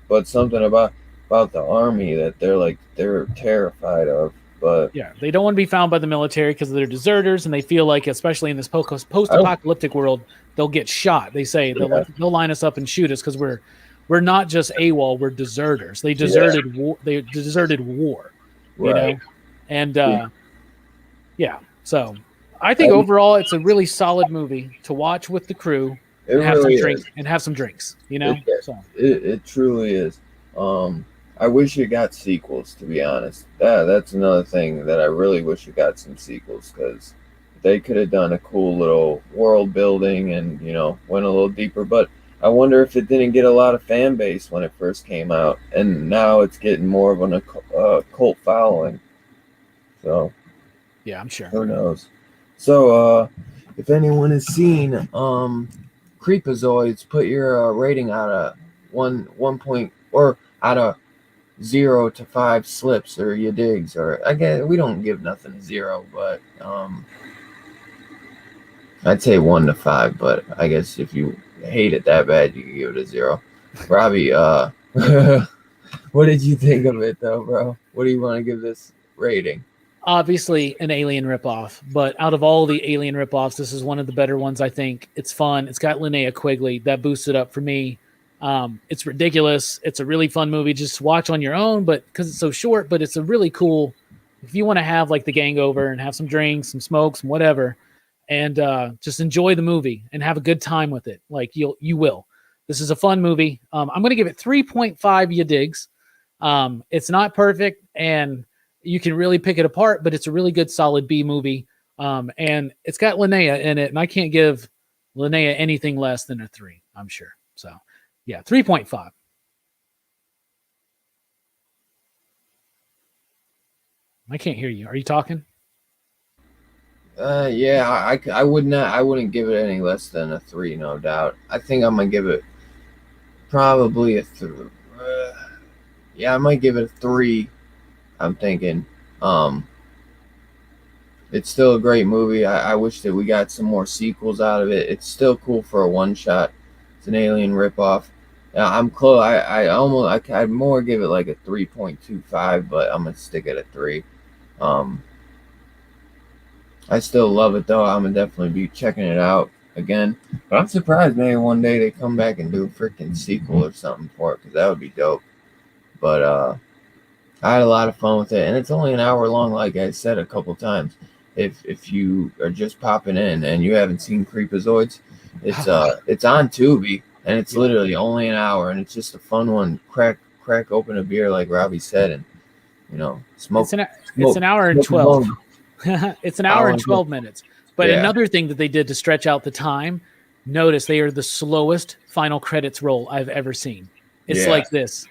but something about the army that they're terrified of. But yeah, they don't want to be found by the military because they're deserters, and they feel like, especially in this post-apocalyptic world, they'll get shot. They say they'll line us up and shoot us because we're not just AWOL, we're deserters. They deserted war. They deserted war. You right. know, and yeah. So I think overall it's a really solid movie to watch with the crew and have really some drinks and have some drinks. You know, it truly is. I wish it got sequels, to be honest. That's another thing that I really wish it got some sequels, because they could have done a cool little world building and went a little deeper. But I wonder if it didn't get a lot of fan base when it first came out, and now it's getting more of a cult following. So yeah, I'm sure. Who knows? So if anyone has seen Creepozoids, put your rating out of one point, or out of 0 to 5 slips, or you digs, or I guess we don't give nothing a 0, but I'd say 1 to 5, but I guess if you hate it that bad, you can give it a 0. Robbie, what did you think of it though, bro? What do you want to give this rating? Obviously an alien ripoff, but out of all the alien ripoffs, this is one of the better ones. I think it's fun. It's got Linnea Quigley that boosts it up for me. It's ridiculous. It's a really fun movie. Just watch on your own, but because it's so short, but it's a really cool. If you want to have like the gang over and have some drinks, some smokes, some whatever, and just enjoy the movie and have a good time with it, like you will. This is a fun movie. I'm going to give it 3.5 ya digs. It's not perfect, and you can really pick it apart, but it's a really good, solid B movie. And it's got Linnea in it, and I can't give Linnea anything less than a 3, I'm sure. So, yeah, 3.5. I can't hear you. Are you talking? Yeah, I wouldn't give it any less than a 3, no doubt. I think I'm gonna give it probably a 3. Yeah, I might give it a 3. I'm thinking. It's still a great movie. I wish that we got some more sequels out of it. It's still cool for a one shot. It's an alien ripoff. I'm close. I'd more give it like a 3.25, but I'm gonna stick at a 3. I still love it though. I'm gonna definitely be checking it out again. But I'm surprised maybe one day they come back and do a freaking sequel or something for it, because that would be dope. But I had a lot of fun with it, and it's only an hour long, like I said a couple times. If you are just popping in and you haven't seen Creepozoids, it's on Tubi, and it's literally only an hour, and it's just a fun one. Crack open a beer, like Robbie said, and smoke. It's an hour and 12. It's an hour and 12 and minutes. But another thing that they did to stretch out the time, notice they are the slowest final credits roll I've ever seen. It's like this.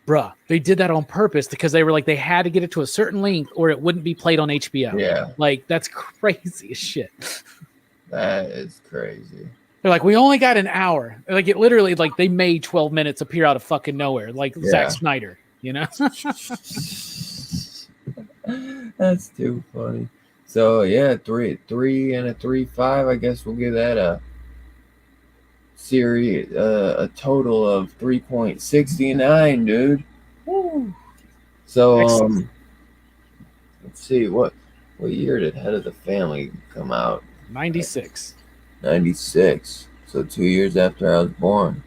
Bruh, they did that on purpose because they were like, they had to get it to a certain length or it wouldn't be played on HBO. Yeah. Like, that's crazy as shit. That is crazy. They're like, we only got an hour. Like, it literally, like, they made 12 minutes appear out of fucking nowhere. Like Zack Snyder, That's too funny. So, yeah, 3 and a 3.5. I guess we'll give that series, a total of 3.69, dude. Woo. So Excellent. let's see what year did Head of the Family come out? 96. 96. So 2 years after I was born.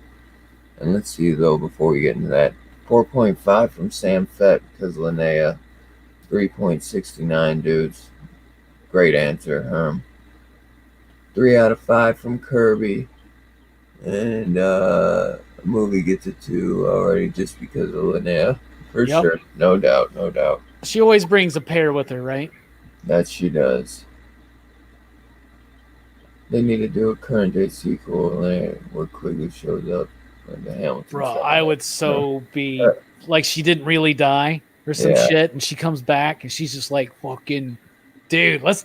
And let's see though before we get into that, 4.5 from Sam Fett because Linnea, 3.69 dudes. Great answer, Herm. 3 out of 5 from Kirby. And a movie gets a 2 already just because of Linnea. For Yep. sure. No doubt, no doubt. She always brings a pair with her, right? That she does. They need to do a current day sequel where Quigley shows up in the Hamilton. Bro, style. I would be like she didn't really die or some shit, and she comes back and she's just like, fucking dude, let's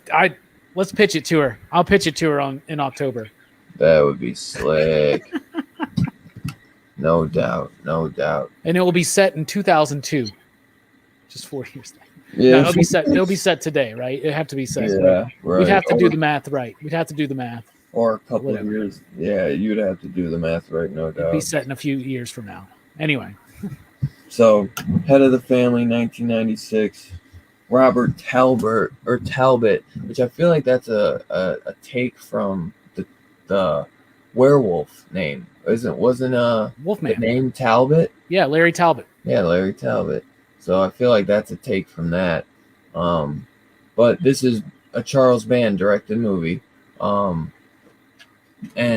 pitch it to her. I'll pitch it to her in October. That would be slick. No doubt, no doubt. And it will be set in 2002. Just 4 years later. Yeah, no, it'll be set today, right? It'd have to be set. Yeah, right. We'd have to do the math right. We'd have to do the math. Or a couple of years. Yeah, you'd have to do the math right, no doubt. It'd be set in a few years from now. Anyway. So, Head of the Family, 1996. Robert Talbot, which I feel like that's a take from the werewolf name. Wasn't Wolfman. the name Talbot? Yeah, Larry Talbot. Yeah, Larry Talbot. So I feel like that's a take from that. But this is a Charles Band directed movie. And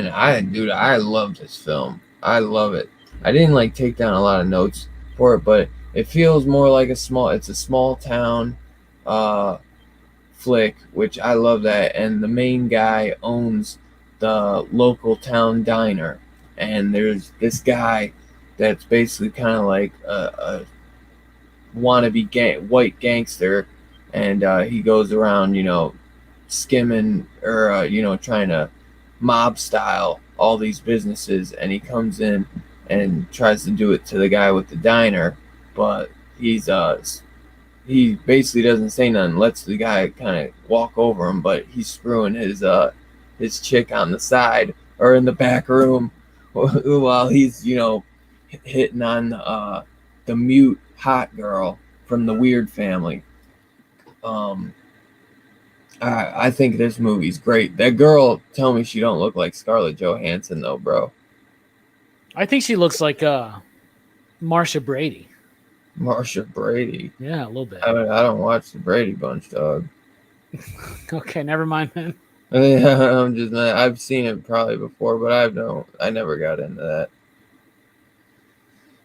I love this film. I love it. I didn't take down a lot of notes for it, but it feels more like it's a small town flick, which I love that. And the main guy owns the local town diner, and there's this guy that's basically kind of like a wannabe white gangster, and he goes around, skimming or trying to mob style all these businesses, and he comes in and tries to do it to the guy with the diner, but he basically doesn't say nothing, lets the guy kind of walk over him, but he's screwing his chick on the side or in the back room while he's hitting on the mute hot girl from the Weird Family. I think this movie's great. That girl, tell me she don't look like Scarlett Johansson though, bro. I think she looks like Marsha Brady. Marsha Brady. Yeah, a little bit. I don't watch the Brady Bunch, dog. Okay, never mind then. I've seen it probably before, but I never got into that.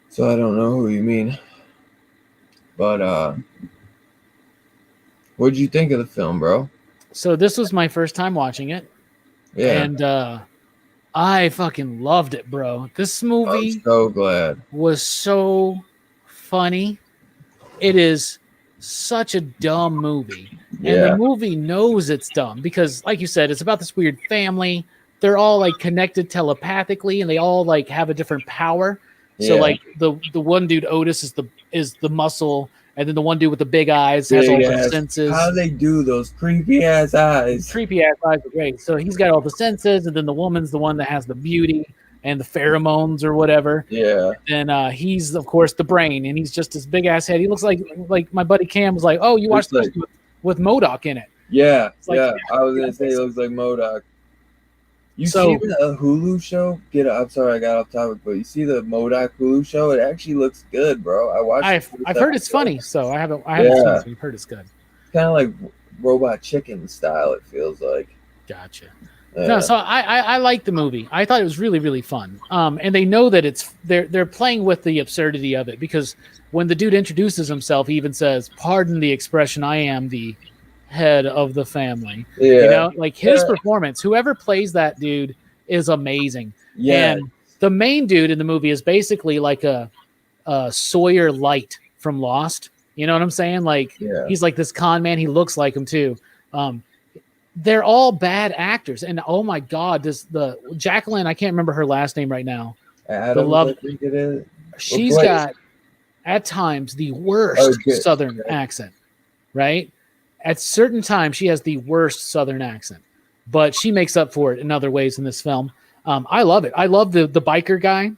So I don't know who you mean. But what'd you think of the film, bro? So this was my first time watching it. Yeah. And I fucking loved it, bro. This movie I'm so glad. Was so funny. It is such a dumb movie. Yeah. And the movie knows it's dumb because, like you said, it's about this weird family. They're all connected telepathically, and they all have a different power. So the one dude, Otis, is the muscle, and then the one dude with the big eyes has all the senses. How do they do those creepy ass eyes? Creepy ass eyes are great. So he's got all the senses, and then the woman's the one that has the beauty and the pheromones or whatever. Yeah. And he's of course the brain, and he's just this big ass head. He looks like my buddy Cam was like, "Oh, you watched this with MODOK in it." Yeah, I was gonna say it looks like MODOK. See the Hulu show? I'm sorry, I got off topic, but you see the MODOK Hulu show? It actually looks good, bro. I've heard it's funny, so I haven't seen it. So I've heard it's good. It's kind of like Robot Chicken style. It feels like. Gotcha. Yeah. No, so I like the movie. I thought it was really, really fun. And they know that they're playing with the absurdity of it, because when the dude introduces himself, he even says, "Pardon the expression, I am the head of the family." Yeah. His performance, whoever plays that dude is amazing. Yeah. And the main dude in the movie is basically like a Sawyer Light from Lost. You know what I'm saying? He's like this con man. He looks like him too. They're all bad actors. And oh my God, the Jacqueline, I can't remember her last name right now. Adams, I think it is. She's got at times the worst Southern accent, right? At certain times, she has the worst Southern accent, but she makes up for it in other ways in this film. I love it. I love the biker guy,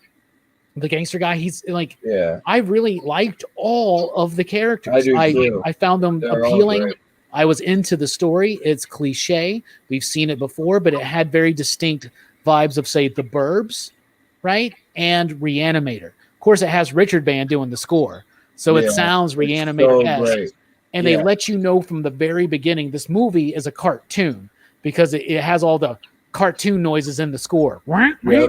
the gangster guy. He's like, Yeah, I really liked all of the characters. I do too. I found them They're all appealing. great. I was into the story. It's cliche. We've seen it before, but it had very distinct vibes of, say, The Burbs, right? And Reanimator. Of course, it has Richard Band doing the score. So it Yeah, sounds it's Reanimator-esque. so great. And they Yeah. let you know from the very beginning, this movie is a cartoon because it has all the cartoon noises in the score. Yep. Yeah.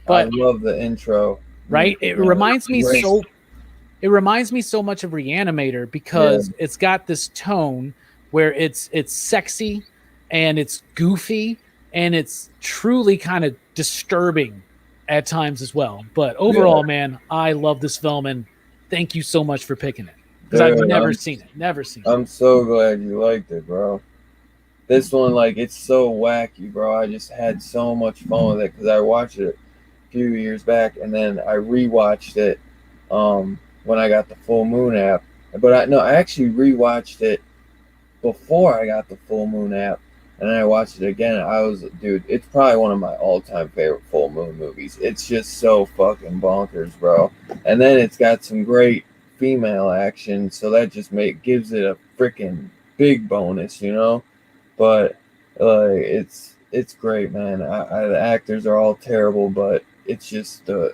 But I love the intro. right, it reminds me Great. so much of Reanimator because it's got this tone where it's sexy and it's goofy and it's truly kind of disturbing at times as well. But overall, man, I love this film and thank you so much for picking it because I've never seen it. Never seen it. I'm so glad you liked it, bro. This one, like, it's so wacky, bro. I just had so much fun with it because I watched it a few years back and then I rewatched it when I got the Full Moon app. But I actually rewatched it before I got the Full Moon app, and then I watched it again. Dude, it's probably one of my all-time favorite Full Moon movies. It's just so fucking bonkers, bro. And then it's got some great female action, so that just gives it a freaking big bonus, you know. But it's great, man. The actors are all terrible, but it's just the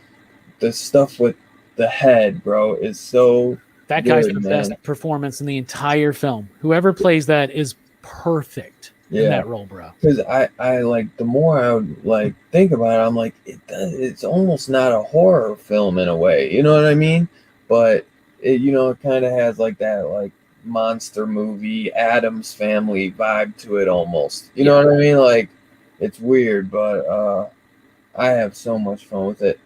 stuff with the head, bro, is so. That guy's the best performance in the entire film. Whoever plays that is perfect in that role, bro. Because I like, the more I would like think about it, I'm like, it's almost not a horror film in a way, you know what I mean? But it kind of has like that like monster movie, Addams Family vibe to it almost. You know what I mean? Like, it's weird, but I have so much fun with it.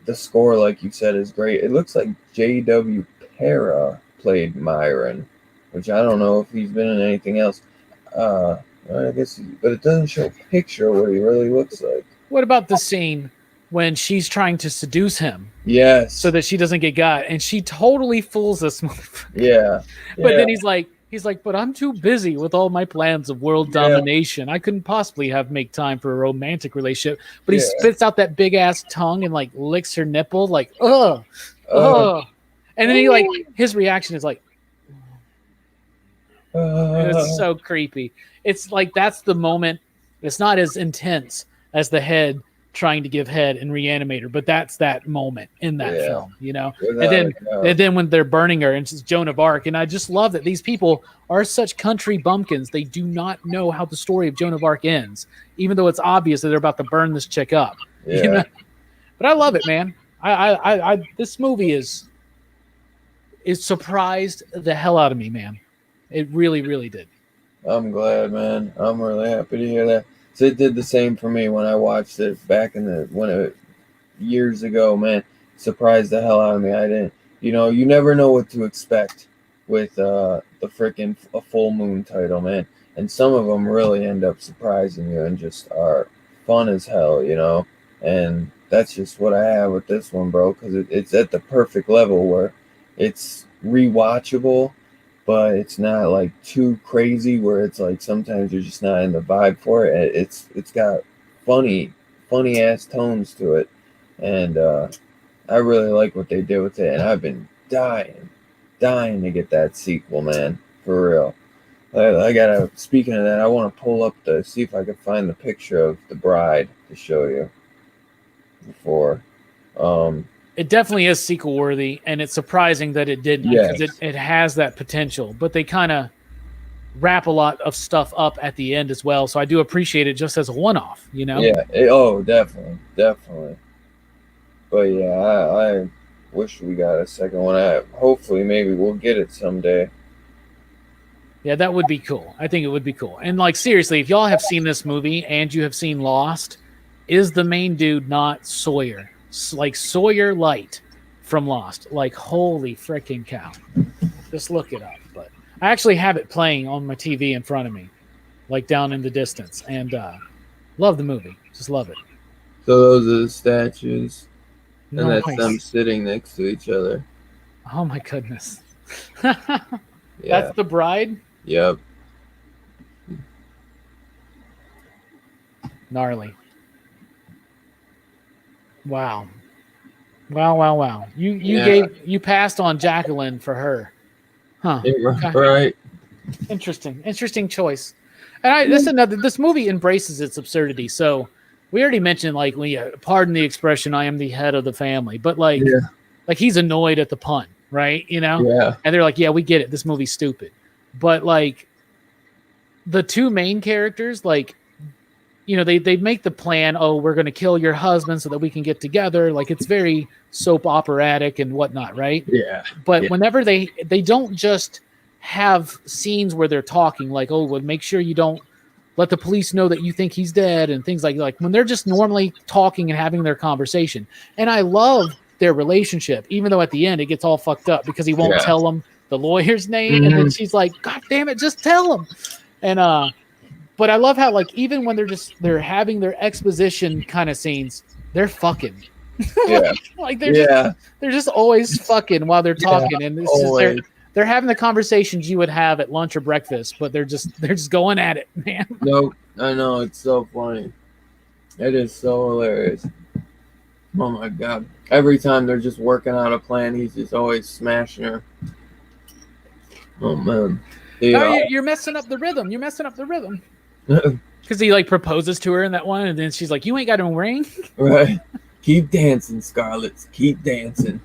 The score, like you said, is great. It looks like J.W. Para played Myron, which I don't know if he's been in anything else. I guess, but it doesn't show a picture of what he really looks like. What about the scene when she's trying to seduce him? Yes. So that she doesn't get got, and she totally fools this motherfucker. Yeah. But then he's like, but I'm too busy with all my plans of world domination. I couldn't possibly make time for a romantic relationship. But he spits out that big ass tongue and like licks her nipple, like, ugh. And then his reaction is like, it's so creepy. It's like, that's the moment. It's not as intense as the head trying to give head in Reanimator, but that's that moment in that film, you know. And then when they're burning her, and it's Joan of Arc, and I just love that these people are such country bumpkins. They do not know how the story of Joan of Arc ends, even though it's obvious that they're about to burn this chick up. You know? But I love it, man. I this movie is surprised the hell out of me, man. It really, really did. I'm glad, man. I'm really happy to hear that. So it did the same for me when I watched it back years ago, man. Surprised the hell out of me. I didn't, you never know what to expect with the freaking a Full Moon title, man. And some of them really end up surprising you and just are fun as hell, you know. And that's just what I have with this one, bro, because it's at the perfect level where it's rewatchable, but it's not like too crazy where it's like sometimes you're just not in the vibe for it. It's got funny ass tones to it, and I really like what they did with it, and I've been dying to get that sequel, man, for real. I gotta, speaking of that, I want to pull up see if I can find the picture of the bride to show you before. It definitely is sequel worthy, and it's surprising that it didn't, because it has that potential, but they kind of wrap a lot of stuff up at the end as well. So I do appreciate it just as a one-off, you know? Yeah. Definitely. But yeah, I wish we got a second one. Hopefully, maybe we'll get it someday. Yeah, that would be cool. I think it would be cool. And like, seriously, if y'all have seen this movie and you have seen Lost, is the main dude not Sawyer? Like Sawyer Light from Lost. Like, holy freaking cow. Just look it up. But I actually have it playing on my TV in front of me, like down in the distance. And love the movie. Just love it. So those are the statues. And Nice. that's them sitting next to each other. Oh my goodness. Yeah. That's the bride? Yep. Gnarly. Wow. Wow. You passed on Jacqueline for her. Huh. Okay. Right. Interesting choice. And this movie embraces its absurdity. So we already mentioned, like, pardon the expression, I am the head of the family, but like he's annoyed at the pun, right? Yeah. And they're like, yeah, we get it. This movie's stupid. But like the two main characters, like, they make the plan. Oh, we're going to kill your husband so that we can get together. Like, it's very soap operatic and whatnot, right? Yeah. But whenever they don't just have scenes where they're talking, like, oh, well, make sure you don't let the police know that you think he's dead and things like when they're just normally talking and having their conversation. And I love their relationship, even though at the end it gets all fucked up because he won't tell them the lawyer's name. And then she's like, God damn it, just tell him. And, but I love how, like, even when they're having their exposition kind of scenes, they're fucking. They're just always fucking while they're talking, and it's just, they're having the conversations you would have at lunch or breakfast, but they're just going at it, man. Nope, I know, it's so funny. It is so hilarious. Oh my god! Every time they're just working out a plan, he's just always smashing her. Oh man! You're messing up the rhythm. You're messing up the rhythm. Because he like proposes to her in that one, and then she's like, "You ain't got a ring." Right. Keep dancing, Scarlett. Keep dancing.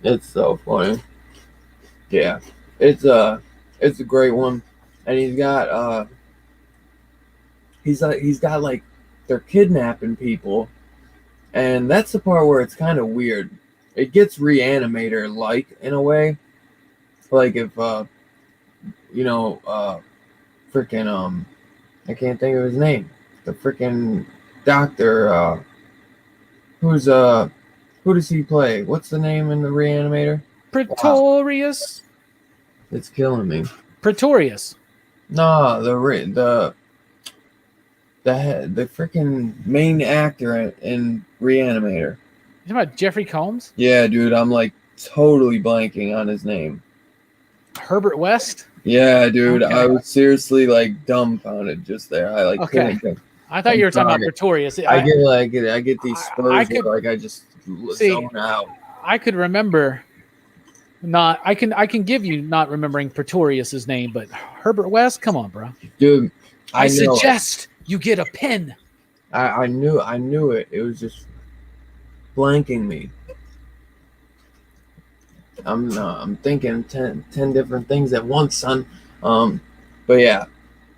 It's so funny. Yeah, it's a great one, and he's got like they're kidnapping people, and that's the part where it's kind of weird. It gets Reanimator like in a way, like if freaking I can't think of his name. The freaking doctor. Who does he play? What's the name in the Reanimator? Pretorius. Wow. It's killing me. Pretorius. No, the freaking main actor in Reanimator. You talking about Jeffrey Combs? Yeah, dude, I'm like totally blanking on his name. Herbert West? Yeah, dude, okay. I was seriously like dumbfounded just there. I like couldn't think. I thought you were talking about Pretorius. I get these spurs where I just zone out. I could remember I can give you not remembering Pretorius's name, but Herbert West, come on, bro. Dude, I suggest you get a pen. I knew it. It was just blanking me. I'm thinking 10 different things at once, son. But yeah.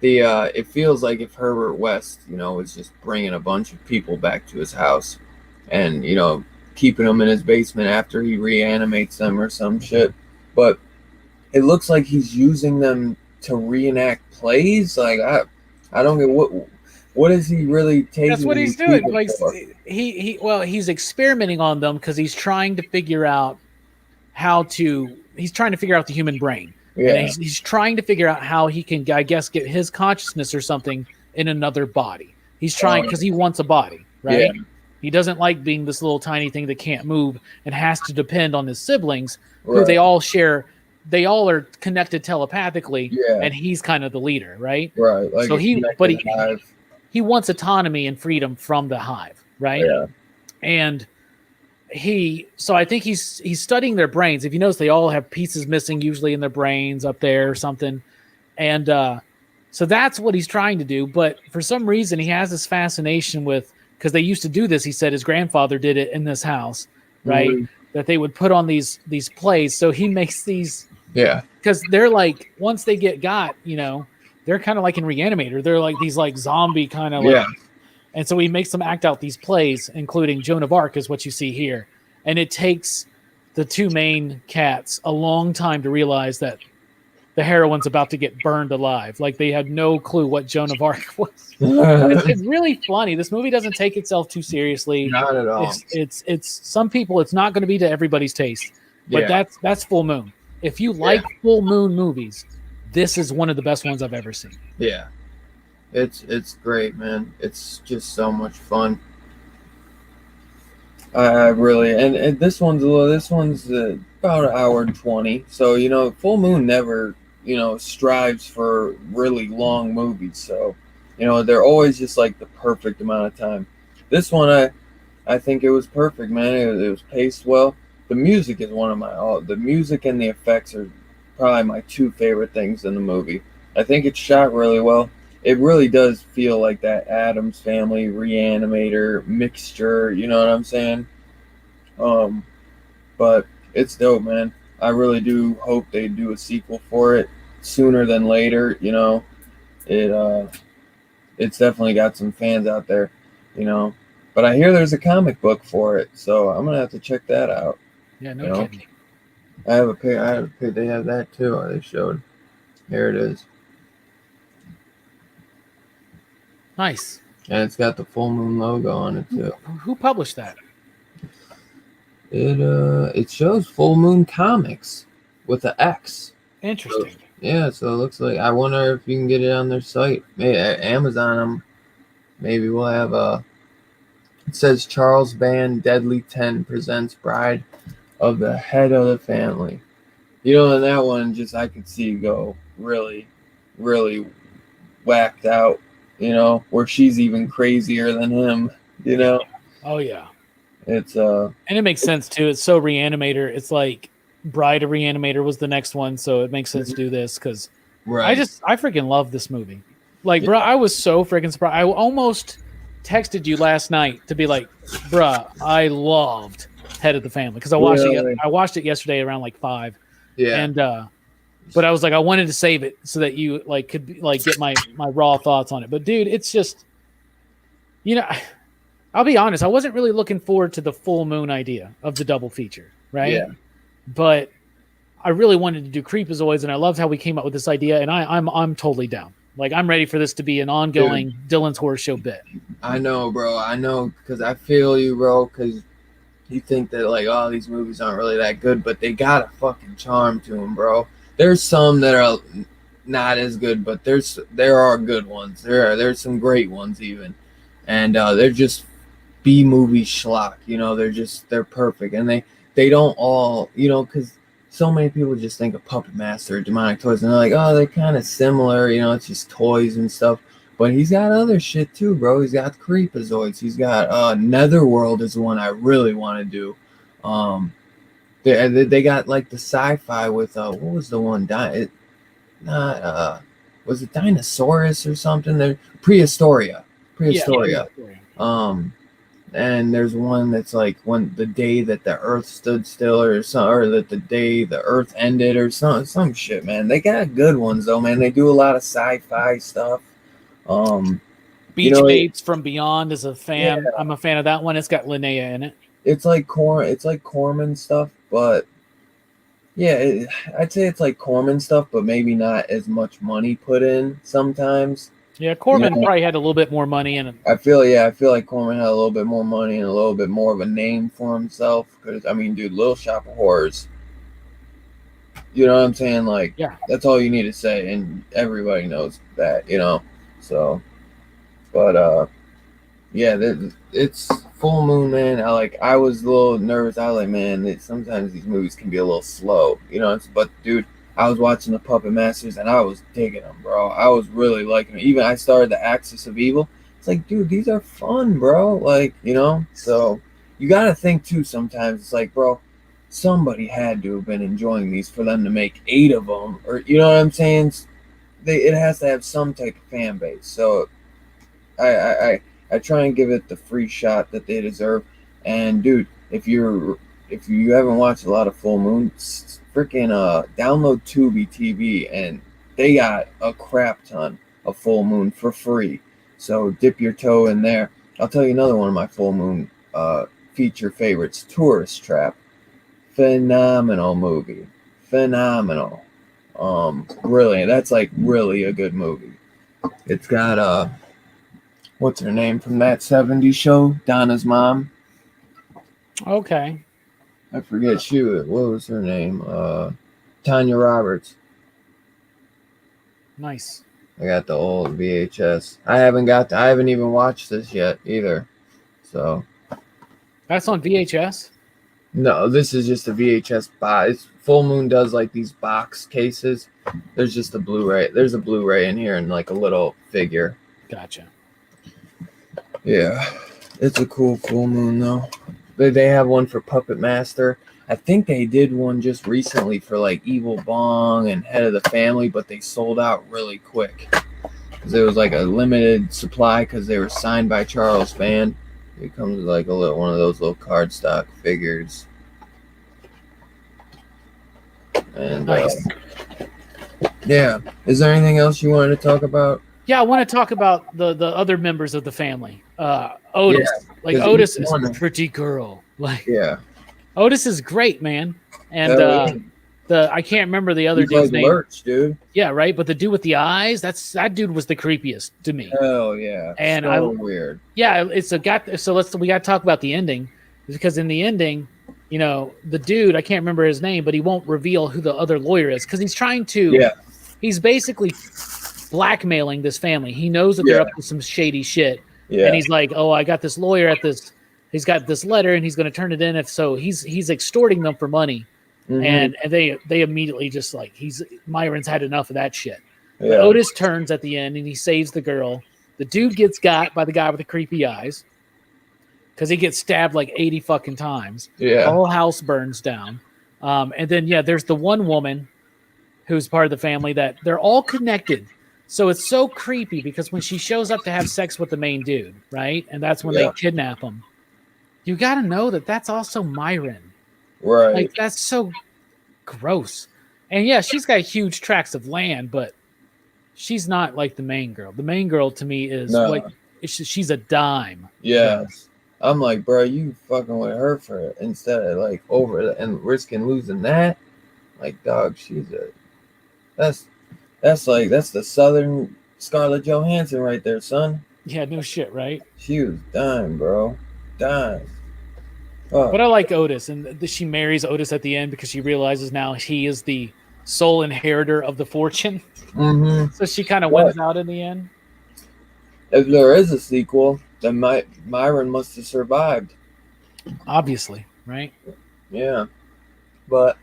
It feels like if Herbert West, is just bringing a bunch of people back to his house and, keeping them in his basement after he reanimates them or some shit. But it looks like he's using them to reenact plays. Like, I don't get what is he really taking? That's what he's doing. Like, he's experimenting on them because he's trying to figure out he's trying to figure out the human brain. Yeah. And he's trying to figure out how he can, I guess, get his consciousness or something in another body. He's trying because he wants a body, right? Yeah. He doesn't like being this little tiny thing that can't move and has to depend on his siblings, who they all share. They all are connected telepathically, and he's kind of the leader, right? Right. Like, so he wants autonomy and freedom from the hive, right? Yeah. And so I think he's studying their brains. If you notice, they all have pieces missing usually in their brains up there or something. And so that's what he's trying to do. But for some reason, he has this fascination with, because they used to do this. He said his grandfather did it in this house, right? Mm-hmm. That they would put on these plays. So he makes these. Yeah. Because they're like, once they got, they're kind of like in Reanimator. They're like these like zombie kind of like. And so he makes them act out these plays, including Joan of Arc is what you see here. And it takes the two main cats a long time to realize that the heroine's about to get burned alive. Like, they had no clue what Joan of Arc was. It's really funny. This movie doesn't take itself too seriously. Not at all. It's some people, it's not going to be to everybody's taste. But that's Full Moon. If you like Full Moon movies, this is one of the best ones I've ever seen. Yeah. It's great, man. It's just so much fun. I really and this one's about an hour and 20. So Full Moon never strives for really long movies. So You know, they're always just like the perfect amount of time. This one, I think it was perfect, man. It was paced well. The music is one of the music and the effects are probably my two favorite things in the movie. I think it's shot really well. It really does feel like that Addams Family Reanimator mixture. You know what I'm saying? Um, but it's dope, man. I really do hope they do a sequel for it sooner than later. You know, it it's definitely got some fans out there. You know, but I hear there's a comic book for it, so I'm gonna have to check that out. Yeah, no You know, kidding. I have a pair. I have a pair. They have that too. They showed. Here it is, Nice. and it's got the full moon logo on it too. Who published that? It shows Full Moon Comics with an X. Interesting. So, yeah, so it looks like, I wonder if you can get it on their site. Maybe Amazon them. Maybe we'll have a. It says Charles Band Deadly 10 presents Bride of the Head of the Family. You know, and that one just I could see go really, really whacked out. You know, where she's even crazier than him. You know, Oh yeah. it's And it makes sense too. It's so Reanimator. It's like Bride of Reanimator was the next one, so it makes sense to do this because right. I freaking love this movie. Like, bro, I was so freaking surprised. I almost texted you last night to be like, bruh, I loved Head of the Family because I watched Really? it. I watched it yesterday around like 5, Yeah. and but I was like, I wanted to save it so that you like could like get my raw thoughts on it. But dude, it's just, you know, I'll be honest, I wasn't really looking forward to the full moon idea of the double feature, right? Yeah. But I really wanted to do Creepozoids, and I loved how we came up with this idea, and I'm totally down. Like, I'm ready for this to be an ongoing Dylan's Horror Show bit. I know, bro. I know, because I feel you, bro, because you think that, like, oh, these movies aren't really that good, but they got a fucking charm to them, bro. There's some that are not as good, but there are good ones. There's some great ones, even. And they're just B-movie schlock, you know. They're perfect. And they don't all, you know, because so many people just think of Puppet Master or Demonic Toys, and they're like, oh, they're kind of similar, you know, it's just toys and stuff. But he's got other shit too, bro. He's got Creepozoids. He's got Netherworld is one I really want to do. They got like the sci-fi with what was the one? Was it Dinosaurus or something? They're Prehistoria. Yeah. And there's one that's like when the day that the Earth stood still, or that the day the Earth ended, or some shit, man. They got good ones though, man. They do a lot of sci-fi stuff. Beach Babes from Beyond is a fan. Yeah. I'm a fan of that one. It's got Linnea in it. It's like Corman stuff, but yeah, I'd say it's like Corman stuff, but maybe not as much money put in sometimes. Yeah, Corman probably had a little bit more money in it. I feel like Corman had a little bit more money and a little bit more of a name for himself. Because I mean, dude, Little Shop of Horrors. You know what I'm saying? Like, yeah, that's all you need to say, and everybody knows that, you know. So, but yeah, it's full moon, man. I was a little nervous. I was like, man, sometimes these movies can be a little slow, you know. But dude, I was watching the Puppet Masters and I was digging them, bro. I was really liking them. Even I started the Axis of Evil. It's like, dude, these are fun, bro. Like, you know. So you gotta think too. Sometimes it's like, bro, somebody had to have been enjoying these for them to make 8 of them, or you know what I'm saying? It has to have some type of fan base. So I try and give it the free shot that they deserve. And dude, if you haven't watched a lot of Full Moon, freaking download Tubi TV, and they got a crap ton of Full Moon for free. So dip your toe in there. I'll tell you another one of my Full Moon feature favorites, Tourist Trap. Phenomenal movie. Phenomenal. Brilliant. That's like really a good movie. It's got what's her name from that 70s show? Donna's mom. Okay. I forget what was her name? Tanya Roberts. Nice. I got the old VHS. I haven't even watched this yet either. So that's on VHS? No, this is just a VHS box. Full Moon does like these box cases. There's just a Blu-ray. There's a Blu-ray in here and like a little figure. Gotcha. Yeah, it's a cool moon though. They have one for Puppet Master. I think they did one just recently for like Evil Bong and Head of the Family, but they sold out really quick because it was like a limited supply because they were signed by Charles Band. It comes with like one of those little cardstock figures. And Nice. yeah, is there anything else you wanted to talk about? Yeah, I want to talk about the other members of the family. Otis, Yeah, like 'cause Otis each is one- a pretty girl. Like Yeah, Otis is great, man. And hell yeah. I can't remember the other He's dude's like name. Lurch, dude. Yeah, right. But the dude with the eyes, that dude was the creepiest to me. Hell yeah, And so weird. Yeah, it's a got. So we got to talk about the ending, because in the ending, you know, the dude, I can't remember his name, but he won't reveal who the other lawyer is because he's trying to. Yeah. He's basically blackmailing this family. He knows that they're up to some shady shit. Yeah. And he's like, oh, I got this lawyer at this. He's got this letter, and he's going to turn it in. If so, he's extorting them for money, and they immediately just like Myron's had enough of that shit. Yeah. But Otis turns at the end, and he saves the girl. The dude gets got by the guy with the creepy eyes because he gets stabbed like 80 fucking times. Yeah. The whole house burns down, and then there's the one woman who's part of the family that they're all connected. So it's so creepy because when she shows up to have sex with the main dude, right? And that's when they kidnap him. You got to know that that's also Myron. Right. Like, that's so gross. And yeah, she's got huge tracts of land, but she's not like the main girl. The main girl to me is like, she's a dime. Yes. I'm like, bro, you fucking with her for it instead of like over and risking losing that. Like, dog, that's the Southern Scarlett Johansson right there, son. Yeah, no shit, right? She was dying, bro. Dying. Oh. But I like Otis, and she marries Otis at the end because she realizes now he is the sole inheritor of the fortune. Mm-hmm. So she kind of wins out in the end. If there is a sequel, then Myron must have survived. Obviously, right? Yeah. But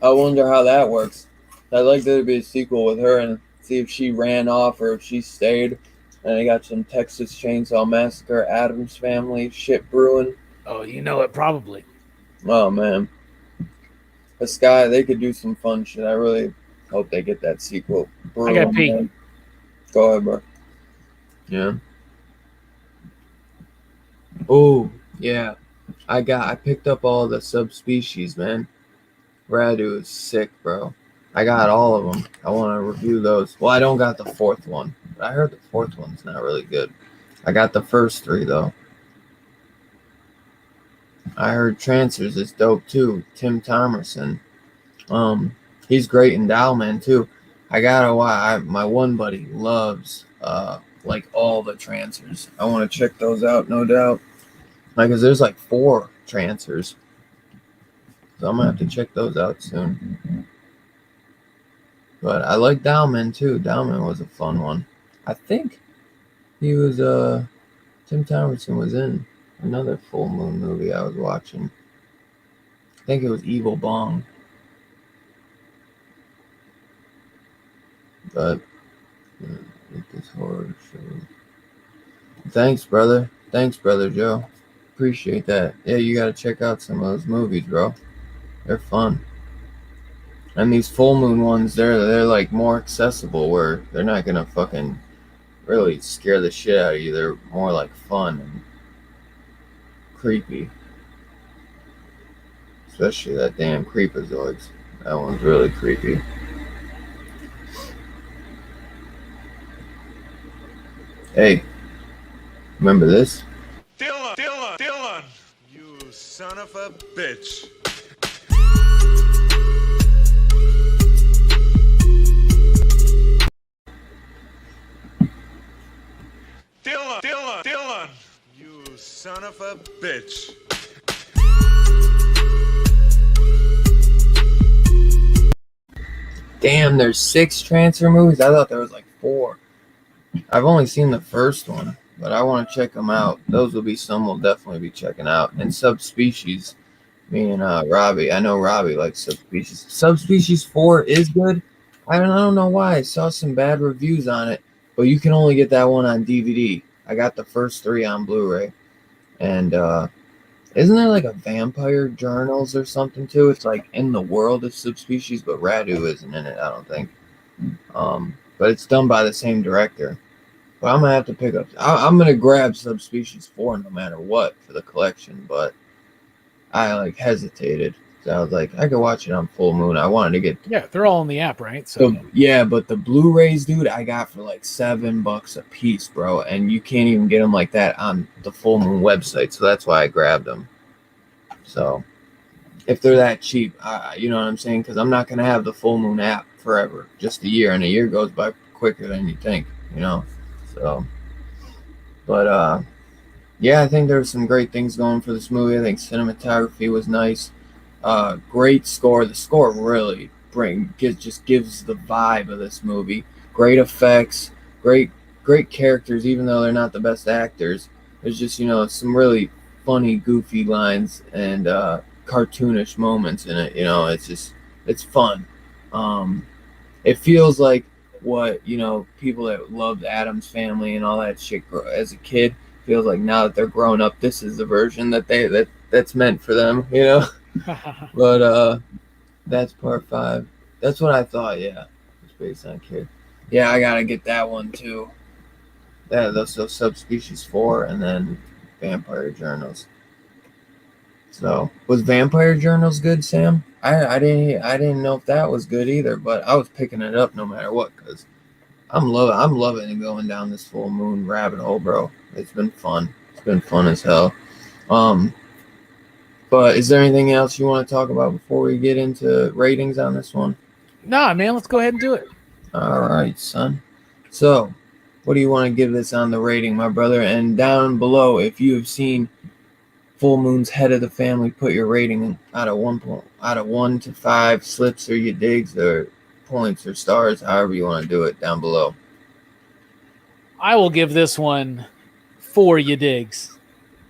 I wonder how that works. I'd like there to be a sequel with her and see if she ran off or if she stayed. And I got some Texas Chainsaw Massacre, Addams Family shit brewing. Oh, you know it probably. Oh, man. The Sky, they could do some fun shit. I really hope they get that sequel. I got pee. Man. Go ahead, bro. Yeah. Oh, yeah. I picked up all the subspecies, man. Radu is sick, bro. I got all of them. I want to review those. Well, I don't got the fourth one. But I heard the fourth one's not really good. I got the first three, though. I heard Trancers is dope, too. Tim Thomerson. He's great in Dowman, too. My one buddy loves, like, all the Trancers. I want to check those out, no doubt. Like, 'cause there's, like, 4 Trancers. So I'm going to have to check those out soon. But I like Dowman, too. Dowman was a fun one. I think he was, Tim Thomerson was in another full moon movie I was watching. I think it was Evil Bong. But this horror show. Thanks, brother. Thanks, brother Joe. Appreciate that. Yeah, you gotta check out some of those movies, bro. They're fun. And these full moon ones, they're like more accessible, where they're not gonna fucking really scare the shit out of you. They're more like fun and creepy. Especially that damn Creepozoids. That one's really creepy. Hey, remember this? Dylan, you son of a bitch. Dylan, you son of a bitch. Damn, there's 6 transfer movies? I thought there was like 4. I've only seen the first one, but I want to check them out. Those will be some we'll definitely be checking out. And Subspecies, me and Robbie. I know Robbie likes Subspecies. Subspecies 4 is good. I don't know why. I saw some bad reviews on it, but you can only get that one on DVD. I got the first 3 on Blu-ray, and isn't there like a Vampire Journals or something too? It's like in the world of subspecies, but Radu isn't in it, I don't think. But it's done by the same director. But I'm gonna have to pick up. I'm gonna grab Subspecies 4 no matter what for the collection, but I like hesitated. So I was like, I could watch it on full moon. I wanted to get they're all in the app, right? So yeah, but the Blu-rays, dude, I got for like $7 a piece, bro, and you can't even get them like that on the full moon website. So that's why I grabbed them. So if they're that cheap, you know what I'm saying? Because I'm not gonna have the full moon app forever, just a year, and a year goes by quicker than you think, you know. So, but yeah, I think there's some great things going for this movie. I think cinematography was nice. Great score. The score really just gives the vibe of this movie. Great effects, great characters, even though they're not the best actors. There's just, you know, some really funny, goofy lines and cartoonish moments in it. You know, it's fun. It feels like what, you know, people that loved Addams Family and all that shit as a kid feels like now that they're grown up, this is the version that's meant for them, you know. But that's part 5. That's what I thought. Yeah, it's based on kid. Yeah, I gotta get that one too. Those Subspecies 4 and then Vampire Journals. So was Vampire Journals good, Sam? I didn't know if that was good either, but I was picking it up no matter what because I'm loving going down this full moon rabbit hole, bro. It's been fun. It's been fun as hell. But is there anything else you want to talk about before we get into ratings on this one? Nah, man, let's go ahead and do it. All right, son. So, what do you want to give this on the rating, my brother? And down below, if you have seen Full Moon's Head of the Family, put your rating out of 1 to 5 slips or your digs or points or stars, however you want to do it, down below. I will give this one 4 you digs.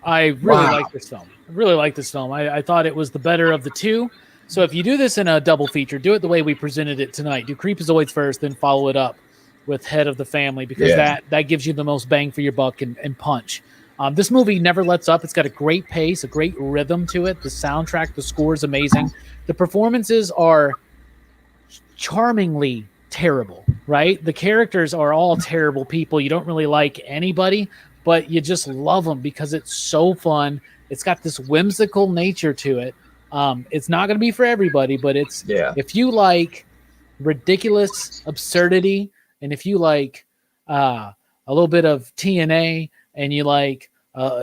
I really like this film. I really like this film. I thought it was the better of the 2. So if you do this in a double feature, do it the way we presented it tonight. Do Creepozoids first, then follow it up with Head of the Family because that gives you the most bang for your buck and punch. This movie never lets up. It's got a great pace, a great rhythm to it. The soundtrack, the score is amazing. The performances are charmingly terrible, right? The characters are all terrible people. You don't really like anybody, but you just love them because it's so fun. It's got this whimsical nature to it. It's not going to be for everybody, but if you like ridiculous absurdity and if you like a little bit of TNA and you like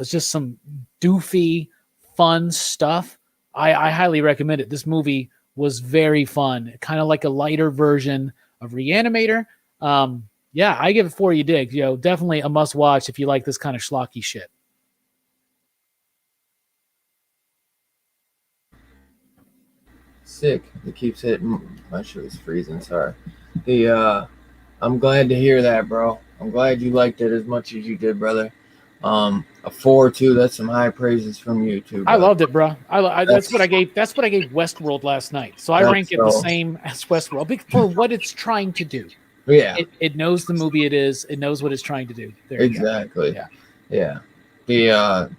just some doofy, fun stuff, I highly recommend it. This movie was very fun, kind of like a lighter version of Reanimator. Yeah, I give it 4 you dig. You know, definitely a must watch if you like this kind of schlocky shit. Sick. It keeps hitting. My shit is freezing. Sorry. I'm glad to hear that, bro. I'm glad you liked it as much as you did, brother. A 4 too. That's some high praises from you too, bro. I loved it, bro. That's what I gave. That's what I gave Westworld last night. So I rank it the same as Westworld for what it's trying to do. Yeah. It knows the movie it is. It knows what it's trying to do. There exactly. Yeah. Because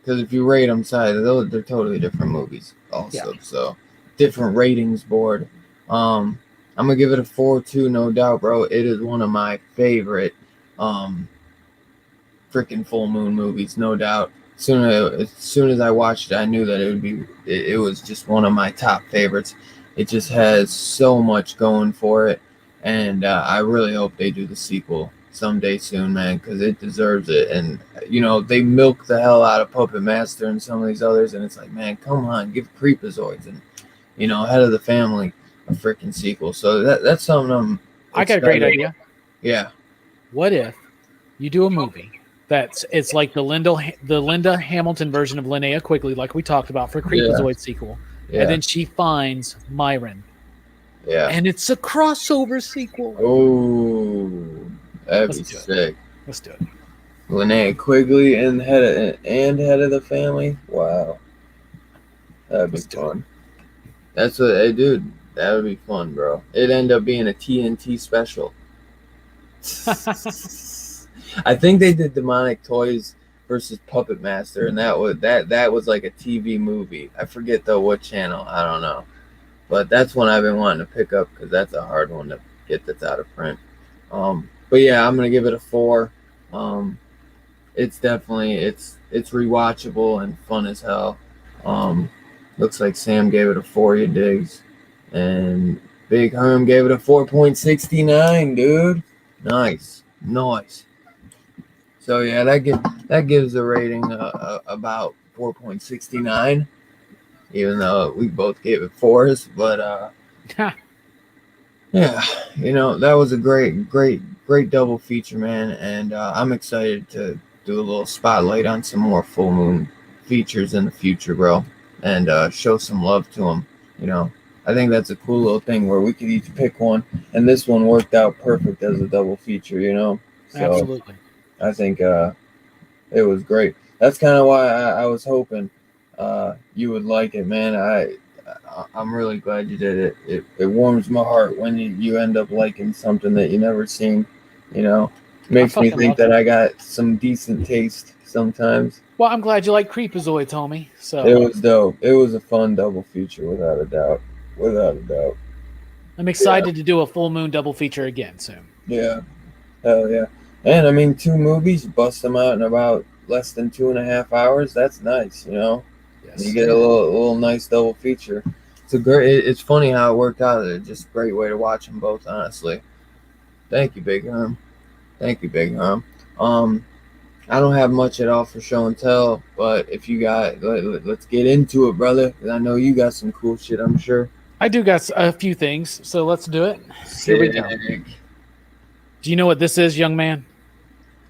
if you rate them side, they're totally different movies also. Yeah. So different ratings board. I'm gonna give it a 4 too, no doubt, bro. It is one of my favorite freaking full moon movies, no doubt. As soon as I watched it, I knew that it was just one of my top favorites. It just has so much going for it, and I really hope they do the sequel someday soon, man, because it deserves it. And you know, they milk the hell out of Puppet Master and some of these others, and it's like, man, come on, give Creepozoids and, you know, Head of the Family a freaking sequel. So that's something I got a great idea. Yeah. What if you do a movie it's like the Linda Hamilton version of Linnea Quigley, like we talked about for Creepozoid sequel, and then she finds Myron. Yeah. And it's a crossover sequel. Oh, that'd be sick. Let's do it. Linnea Quigley and head of the family. Wow, that'd be fun. That's what, hey, dude. That would be fun, bro. It'd end up being a TNT special. I think they did Demonic Toys versus Puppet Master, and that was like a TV movie. I forget though what channel. I don't know, but that's one I've been wanting to pick up because that's a hard one to get that's out of print. But yeah, I'm gonna give it a 4. It's definitely it's rewatchable and fun as hell. Looks like Sam gave it a 4, you digs, and Big Herm gave it a 4.69, dude. Nice. So yeah, that gives the rating about 4.69, even though we both gave it 4s. But yeah, that was a great double feature, man, and I'm excited to do a little spotlight on some more full moon features in the future, bro, and show some love to them. I think that's a cool little thing where we could each pick one, and this one worked out perfect as a double feature, So Absolutely. I think it was great. That's kind of why I was hoping you would like it, man. I'm really glad you did it. It warms my heart when you end up liking something that you never seen. Makes me think that I got some decent taste sometimes. Well, I'm glad you like Creepozoids, homie. So it was dope. It was a fun double feature, without a doubt. I'm excited to do a full moon double feature again soon. Yeah, hell yeah. And I mean, 2 movies, bust them out in about less than 2.5 hours. That's nice, Yes. You get a little nice double feature. It's funny how it worked out. It's just a great way to watch them both, honestly. Thank you, Big Herm. I don't have much at all for show and tell, but if you got, let's get into it, brother. I know you got some cool shit, I'm sure. I do got a few things, so let's do it. Here we go. Do you know what this is, young man?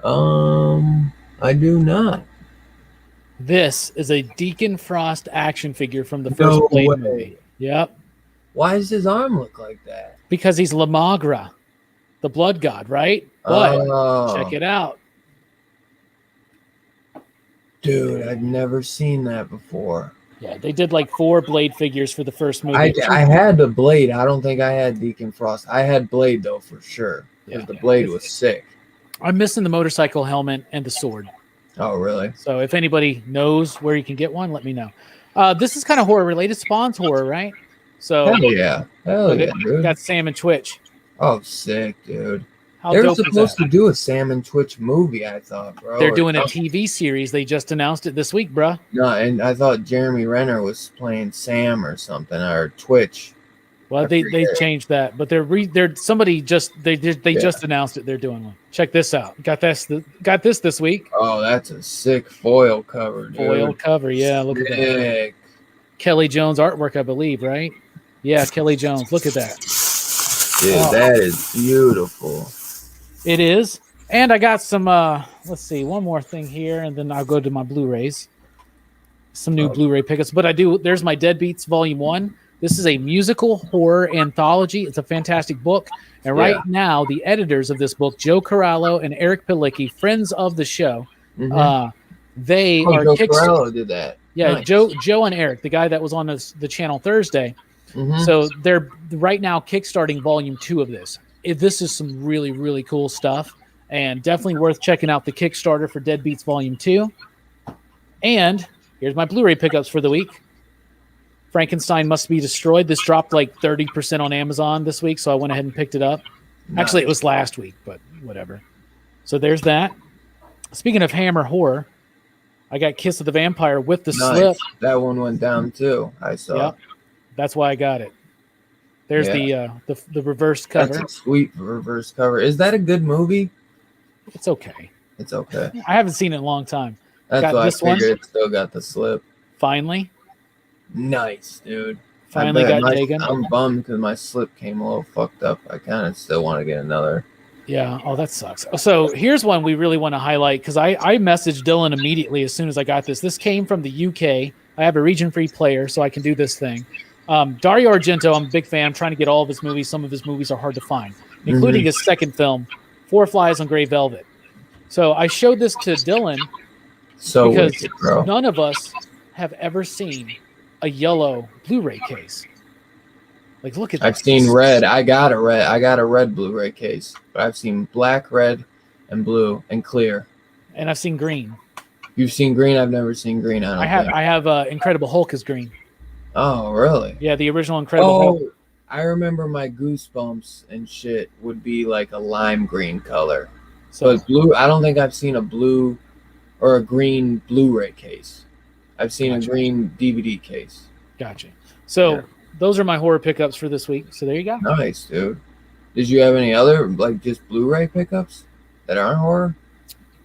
I do not. This is a Deacon Frost action figure from the first Blade movie. Yep. Why does his arm look like that? Because he's Lamagra, the blood god, right? But check it out. Dude, I've never seen that before. Yeah, they did like 4 Blade figures for the first movie. I had the Blade. I don't think I had Deacon Frost. I had Blade, though, for sure. Because the Blade was sick. I'm missing the motorcycle helmet and the sword. Oh, really? So if anybody knows where you can get one, let me know. This is kind of horror related. Spawn's horror, right? So Hell yeah, dude. Got Sam and Twitch. Oh, sick, dude. They were supposed to do a Sam and Twitch movie, I thought, bro. They're doing a TV series. They just announced it this week, bro. No, and I thought Jeremy Renner was playing Sam or something, or Twitch. Well, they changed that, but they're somebody just just announced it. They're doing one. Check this out. Got this week. Oh, that's a sick foil cover, dude. Foil cover, yeah. Look at that. Kelly Jones artwork, I believe, right? Yeah, Kelly Jones. Look at that. Dude, that is beautiful. It is. And I got some, let's see, one more thing here, and then I'll go to my Blu-rays. Some new Blu-ray pickups. But there's my Deadbeats Volume 1. This is a musical horror anthology. It's a fantastic book. And right now, the editors of this book, Joe Corallo and Eric Pilicki, friends of the show, they are Joe Corallo did that. Yeah, nice. Joe and Eric, the guy that was on the channel Thursday. So they're right now kickstarting Volume 2 of this. This is some really, really cool stuff, and definitely worth checking out the Kickstarter for Deadbeats Volume 2. And here's my Blu-ray pickups for the week. Frankenstein Must Be Destroyed. This dropped like 30% on Amazon this week, so I went ahead and picked it up. Nice. Actually, it was last week, but whatever. So there's that. Speaking of Hammer horror, I got Kiss of the Vampire with the slip. That one went down too. I saw. Yep. That's why I got it. There's the reverse cover. That's a sweet reverse cover. Is that a good movie? It's okay. I haven't seen it in a long time. That's why I figured it still got the slip. Finally. Nice, dude. Finally got taken. I'm bummed because my slip came a little fucked up. I kind of still want to get another. Yeah. Oh, that sucks. So here's one we really want to highlight because I messaged Dylan immediately as soon as I got this. This came from the UK. I have a region-free player, so I can do this thing. Dario Argento, I'm a big fan. I'm trying to get all of his movies. Some of his movies are hard to find, including his second film, Four Flies on Grey Velvet. So I showed this to Dylan because none of us have ever seen a yellow Blu-ray case. Like, look at I've that. seen red. I got a red Blu-ray case, but I've seen black, red, and blue and clear. And I've seen green. You've seen green. I've never seen green. I think. I have Incredible Hulk is green. Oh, really? Yeah, the original Incredible Hulk. Oh, I remember my Goosebumps and shit would be like a lime green color. So But blue, I don't think I've seen a blue or a green Blu-ray case. I've seen a green DVD case. Gotcha. So Yeah. those are my horror pickups for this week. So there you go. Nice, dude. Did you have any other, like, just Blu-ray pickups that aren't horror?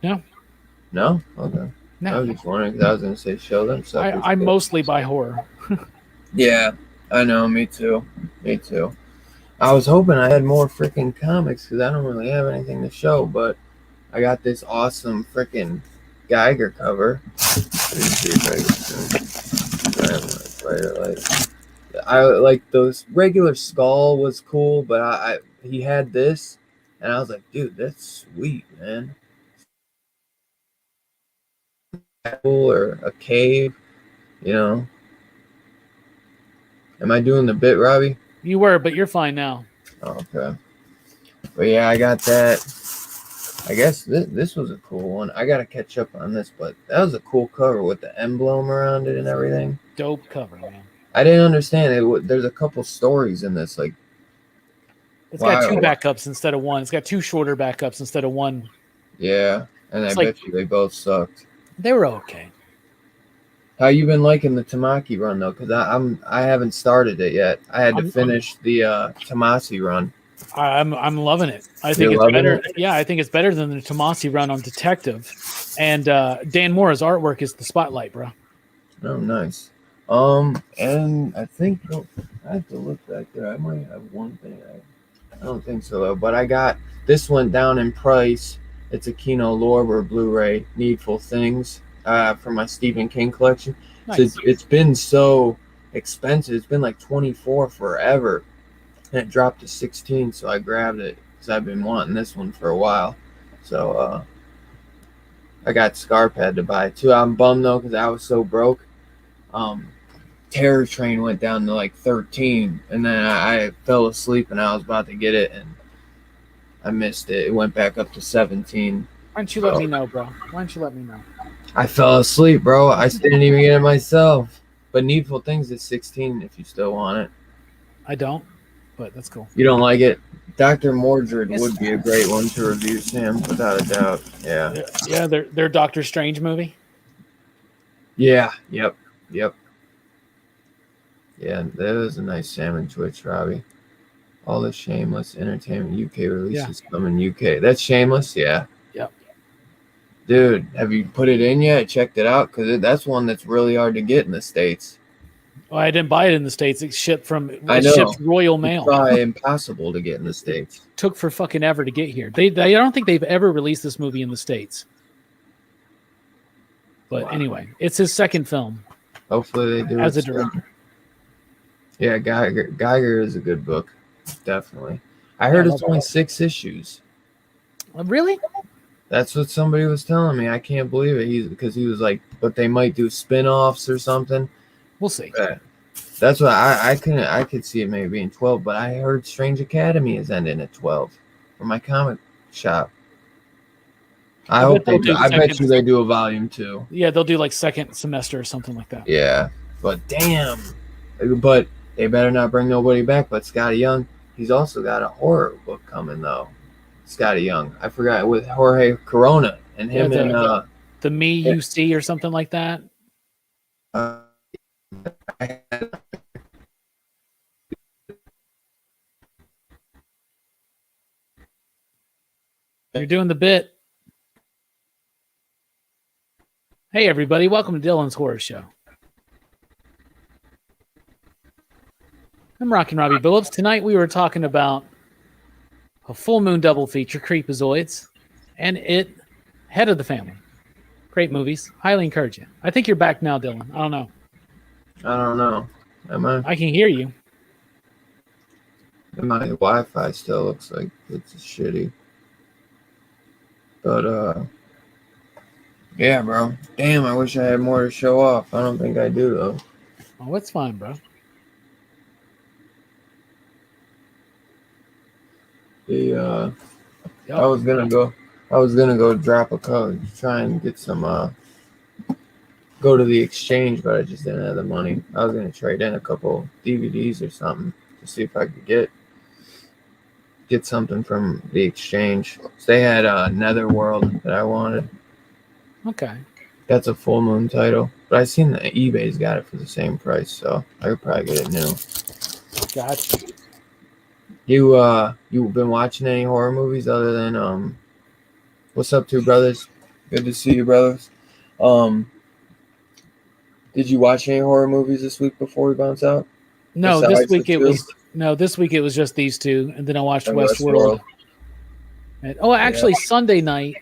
No. No? Okay. I No, was just wondering because I was going to say show them suckers. I mostly buy horror. Yeah, I know. Me too. Me too. I was hoping I had more freaking comics because I don't really have anything to show, but I got this awesome freaking Geiger cover. Let me see if I like those regular Skull was cool, but he had this, and I was like, dude, that's sweet, man. Or a cave, you know. Am I doing the bit, Robbie? You were, but you're fine now. Oh, okay. But yeah, I got that. I guess this was a cool one. I got to catch up on this, but that was a cool cover with the emblem around it and everything. Dope cover, man. I didn't understand it. There's a couple stories in this. Like, It's got two backups instead of one. It's got two shorter backups instead of one. Yeah, and It's I bet you they both sucked. They were okay. How you been liking the Tamaki run though? Because I haven't started it yet. I had to finish the Tamasi run. I'm loving it. I think it's better. Yeah, I think it's better than the Tomasi run on Detective. And Dan Mora's artwork is the spotlight, bro. Oh, nice. And I think I have to look back there. I might have one thing. I don't think so though. But I got this one down in price. It's a Kino Lorber Blu-ray, Needful Things, for my Stephen King collection. Nice. So it's been so expensive. It's been like $24 forever. And it dropped to $16, so I grabbed it because I've been wanting this one for a while. So I got Scarpad to buy too. I'm bummed though because I was so broke. Terror Train went down to like 13, and then I fell asleep and I was about to get it and I missed it. It went back up to 17. Why don't you let me know, bro? Why don't you let me know? I fell asleep, bro. I didn't even get it myself. But Needful Things is 16 if you still want it. I don't, but that's cool. You don't like it? Dr. Mordred would be a great one to review, Sam, without a doubt. Yeah. Yeah, their Doctor Strange movie. Yeah. Yep. Yeah, that was a nice salmon twitch, Robbie. All the Shameless Entertainment UK releases come in UK. That's Shameless, yeah. Yep. Dude, have you put it in yet? Checked it out? Because that's one that's really hard to get in the States. Well, I didn't buy it in the States. It shipped shipped Royal Mail. It's probably impossible to get in the States. Took for fucking ever to get here. I don't think they've ever released this movie in the States. But anyway, it's his second film. Hopefully they do as it a director. Yeah, Geiger is a good book. Definitely. I heard it's only 6 issues. Really? That's what somebody was telling me. I can't believe it. Because he was like, but they might do spin-offs or something. We'll see. That's what I could see it maybe being 12, but I heard Strange Academy is ending at 12 for my comic shop. I bet you they do a volume 2. Yeah, they'll do like second semester or something like that. Yeah, but damn. But they better not bring nobody back but Scotty Young. He's also got a horror book coming though. Scotty Young. I forgot, with Jorge Corona and him the Me You See or something like that. You're doing the bit. Hey everybody, welcome to Dylan's Horror Show. I'm rocking Robbie Billups. Tonight we were talking about a full moon double feature, Creepozoids, and Head of the Family. Great movies. Highly encourage you. I think you're back now, Dylan. I don't know. I don't know. Am I? I can hear you. My Wi-Fi still looks like it's shitty. But yeah, bro. Damn, I wish I had more to show off. I don't think I do though. Oh, it's fine, bro. The Yep. I was gonna go drop a code, try and get some go to the exchange, but I just didn't have the money. I was gonna trade in a couple DVDs or something to see if I could get something from the exchange. So they had Netherworld that I wanted. Okay. That's a full moon title, but I seen that eBay's got it for the same price, so I could probably get it new. Gotcha. You been watching any horror movies other than What's up, two brothers? Good to see you, brothers. Um, did you watch any horror movies this week before we bounce out? No, this Besides week the it two? was this week it was just these two, and then I watched And Westworld. And, actually, Sunday night.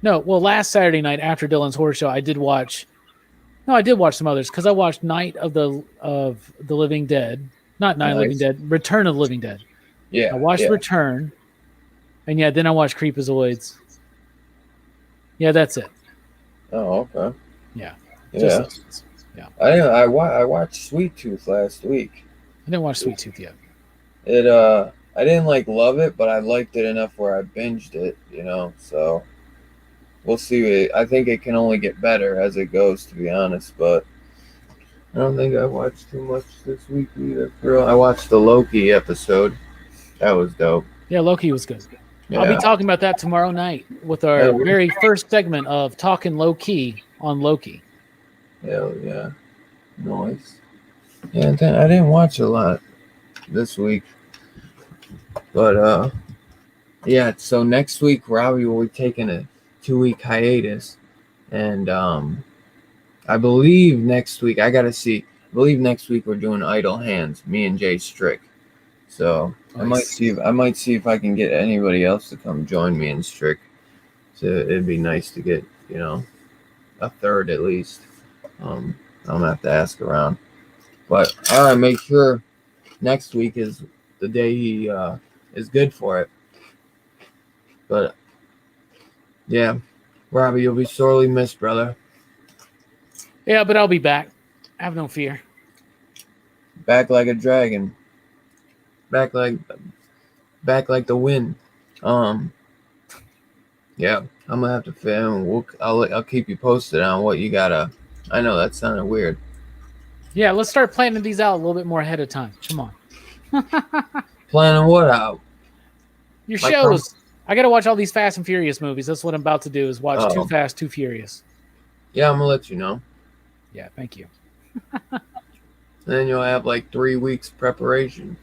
No, well, last Saturday night after Dylan's horror show, I did watch. No, I did watch some others because I watched Night of the Living Dead, not Night of the Living Dead, Return of the Living Dead. Yeah, I watched yeah. Return, and then I watched Creepozoids. Yeah, that's it. Oh, okay. Yeah. Yeah. Yeah. I watched Sweet Tooth last week. I didn't watch Sweet Tooth yet. I didn't love it, but I liked it enough where I binged it, so we'll see. I think it can only get better as it goes, to be honest, but I don't think I watched too much this week either. I watched the Loki episode. That was dope. Yeah, Loki was good. Yeah. I'll be talking about that tomorrow night with our very first segment of Talking Low Key on Loki. Hell yeah. Nice. Yeah, I didn't watch a lot this week. But, yeah, so next week, Robbie will be taking a 2-week hiatus. And I believe next week, I believe next week we're doing Idle Hands, me and Jay Strick. So nice. I might see if I can get anybody else to come join me in Strick. So it'd be nice to get, a third at least. I'm gonna have to ask around. But all right, make sure next week is the day he is good for it. But yeah, Robbie, you'll be sorely missed, brother. Yeah, but I'll be back. Have no fear. Back like a dragon. Back like the wind. Yeah, I'm gonna have to film. I'll keep you posted on what you gotta. I know that sounded weird. Yeah, let's start planning these out a little bit more ahead of time. Come on. Planning what out? Your shows. I gotta watch all these Fast and Furious movies. That's what I'm about to do. Is watch Too Fast, Too Furious. Yeah, I'm gonna let you know. Yeah, thank you. And then you'll have 3 weeks preparation.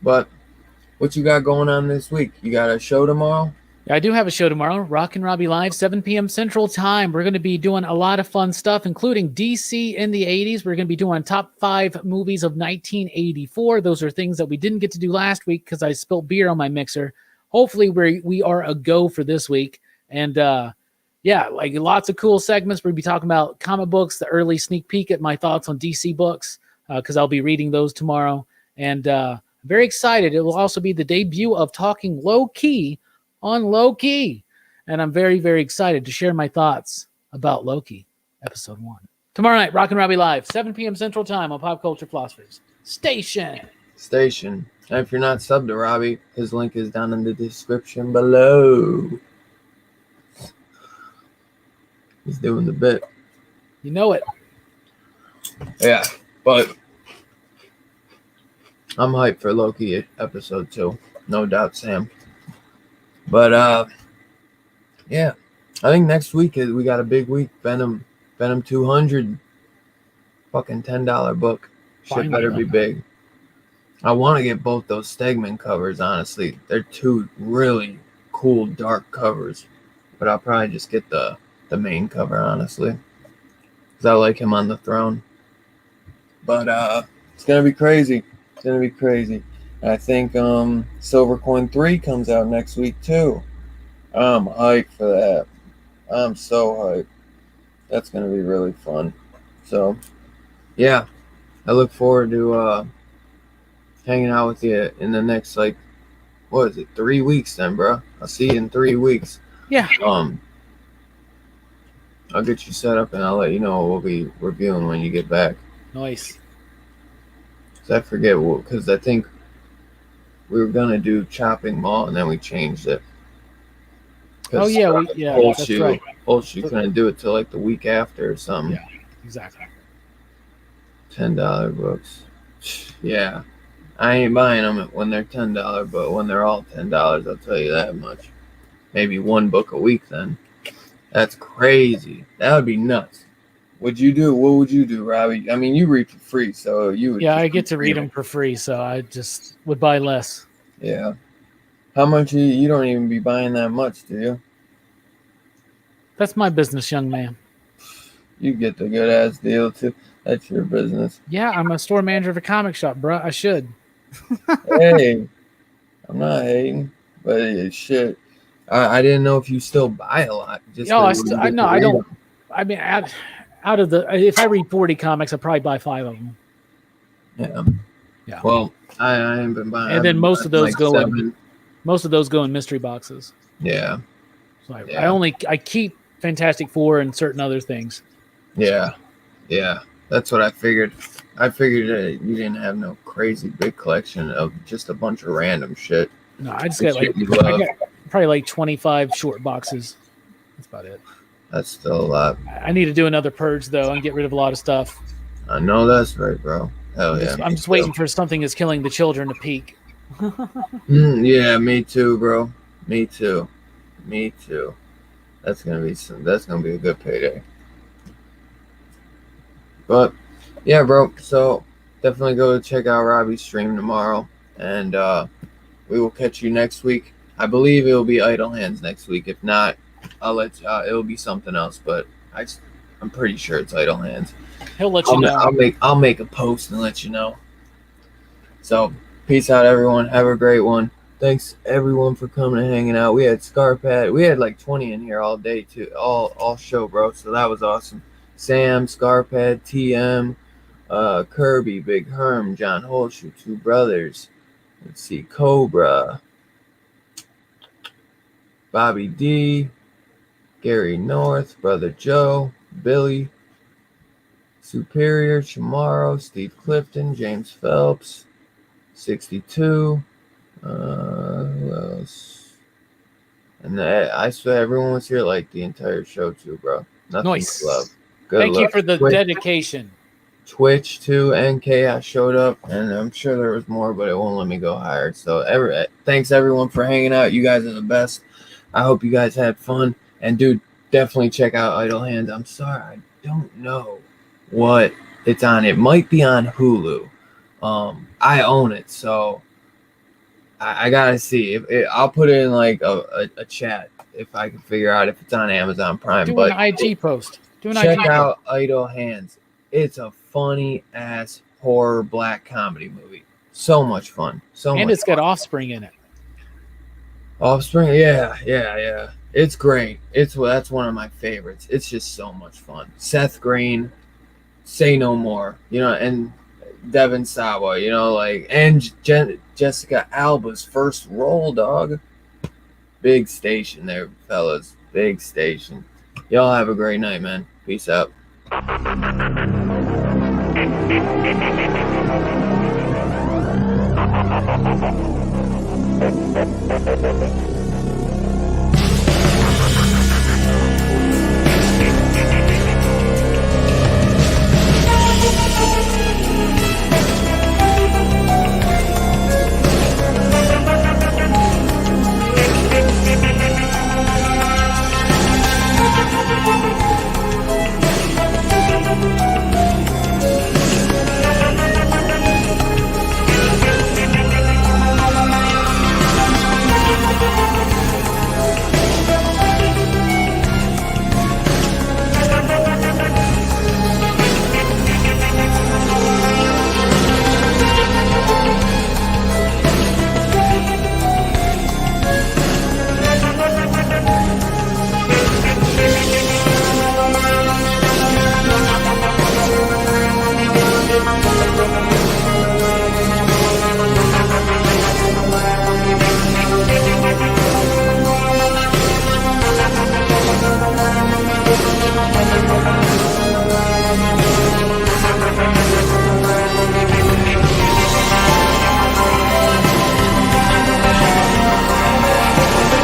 But what you got going on this week? You got a show tomorrow? Yeah, I do have a show tomorrow. Rockin' Robbie Live, 7 p.m. Central Time. We're going to be doing a lot of fun stuff, including DC in the 80s. We're going to be doing top 5 movies of 1984. Those are things that we didn't get to do last week because I spilled beer on my mixer. Hopefully we are a go for this week. And lots of cool segments. We're going to be talking about comic books, the early sneak peek at my thoughts on DC books because I'll be reading those tomorrow. And very excited. It will also be the debut of Talking Low Key on Loki. And I'm very, very excited to share my thoughts about Loki, episode 1. Tomorrow night, Rockin' Robbie Live, 7 p.m. Central Time on Pop Culture Philophers Station. And if you're not subbed to Robbie, his link is down in the description below. He's doing the bit. You know it. Yeah, but I'm hyped for Loki episode 2. No doubt, Sam. But, yeah. I think next week we got a big week. Venom 200. Fucking $10 book. Shit better be big. I want to get both those Stegman covers, honestly. They're 2 really cool, dark covers. But I'll probably just get the main cover, honestly. Because I like him on the throne. But, it's going to be crazy. I think Silver Coin 3 comes out next week too. I'm hyped for that. I'm so hyped. That's going to be really fun. So, yeah. I look forward to hanging out with you in the next, 3 weeks then, bro? I'll see you in 3 weeks. Yeah. I'll get you set up and I'll let you know what we'll be reviewing when you get back. Nice. I forget because I think we were gonna do Chopping Mall, and then we changed it. Oh yeah, that's right. Holshoe couldn't do it till like the week after or something. Yeah, exactly. $10 books. Yeah, I ain't buying them when they're $10, but when they're all $10, I'll tell you that much. Maybe one book a week then. That's crazy. That would be nuts. What would you do, Robbie? I mean, you read for free, so you would. Yeah, I get to read them for free, so I just would buy less. Yeah. How much you don't even be buying that much, do you? That's my business, young man. You get the good ass deal too. That's your business. Yeah, I'm a store manager of a comic shop, bro. I should. Hey, I'm not hating, but shit. I didn't know if you still buy a lot. Just I don't. I mean, out of the, if I read 40 comics, I probably buy 5 of them. Yeah. Yeah. Well, I haven't been buying. And then most of those like go 7. in. Most of those go in mystery boxes. Yeah. So Yeah. I keep Fantastic Four and certain other things. Yeah. Yeah. That's what I figured. I figured that you didn't have no crazy big collection of just a bunch of random shit. No, I just The got shit you love. probably like 25 short boxes. That's about it. That's still a lot. I need to do another purge though and get rid of a lot of stuff. I know that's right, bro. Hell yeah. I'm just waiting for something that's killing the children to peak. Yeah, me too, bro. Me too. That's gonna be a good payday. But yeah, bro. So definitely go check out Robbie's stream tomorrow, and we will catch you next week. I believe it will be Idle Hands next week. If not, I'll let it'll be something else. But I'm pretty sure it's Idle Hands. He'll let you know. I'll make a post and let you know. So peace out, everyone. Have a great one. Thanks everyone for coming and hanging out. We had Scarpad. We had like 20 in here all day too, all show, bro. So that was awesome. Sam, Scarpad, TM, Kirby, Big Herm, John Holshoe, 2 brothers. Let's see, Cobra, Bobby D, Gary North, Brother Joe, Billy, Superior, Chamorro, Steve Clifton, James Phelps, 62. Who else? And I swear everyone was here like the entire show too, bro. Nothing Nice. but love. Good Thank luck. you for the dedication. Twitch too, and Chaos showed up, and I'm sure there was more, but it won't let me go higher. So thanks everyone for hanging out. You guys are the best. I hope you guys had fun. And dude, definitely check out Idle Hands. I'm sorry, I don't know what it's on. It might be on Hulu. I own it, so I gotta see. I'll put it in like a chat if I can figure out if it's on Amazon Prime. Do but an IG post. Check out Idle Hands. It's a funny ass horror black comedy movie. So much fun. And it's got Offspring in it. Offspring, yeah. It's great. That's one of my favorites. It's just so much fun. Seth Green, Say No More, and Devin Sawa, and Jessica Alba's first role, dog. Big station there, fellas. Big station. Y'all have a great night, man. Peace out.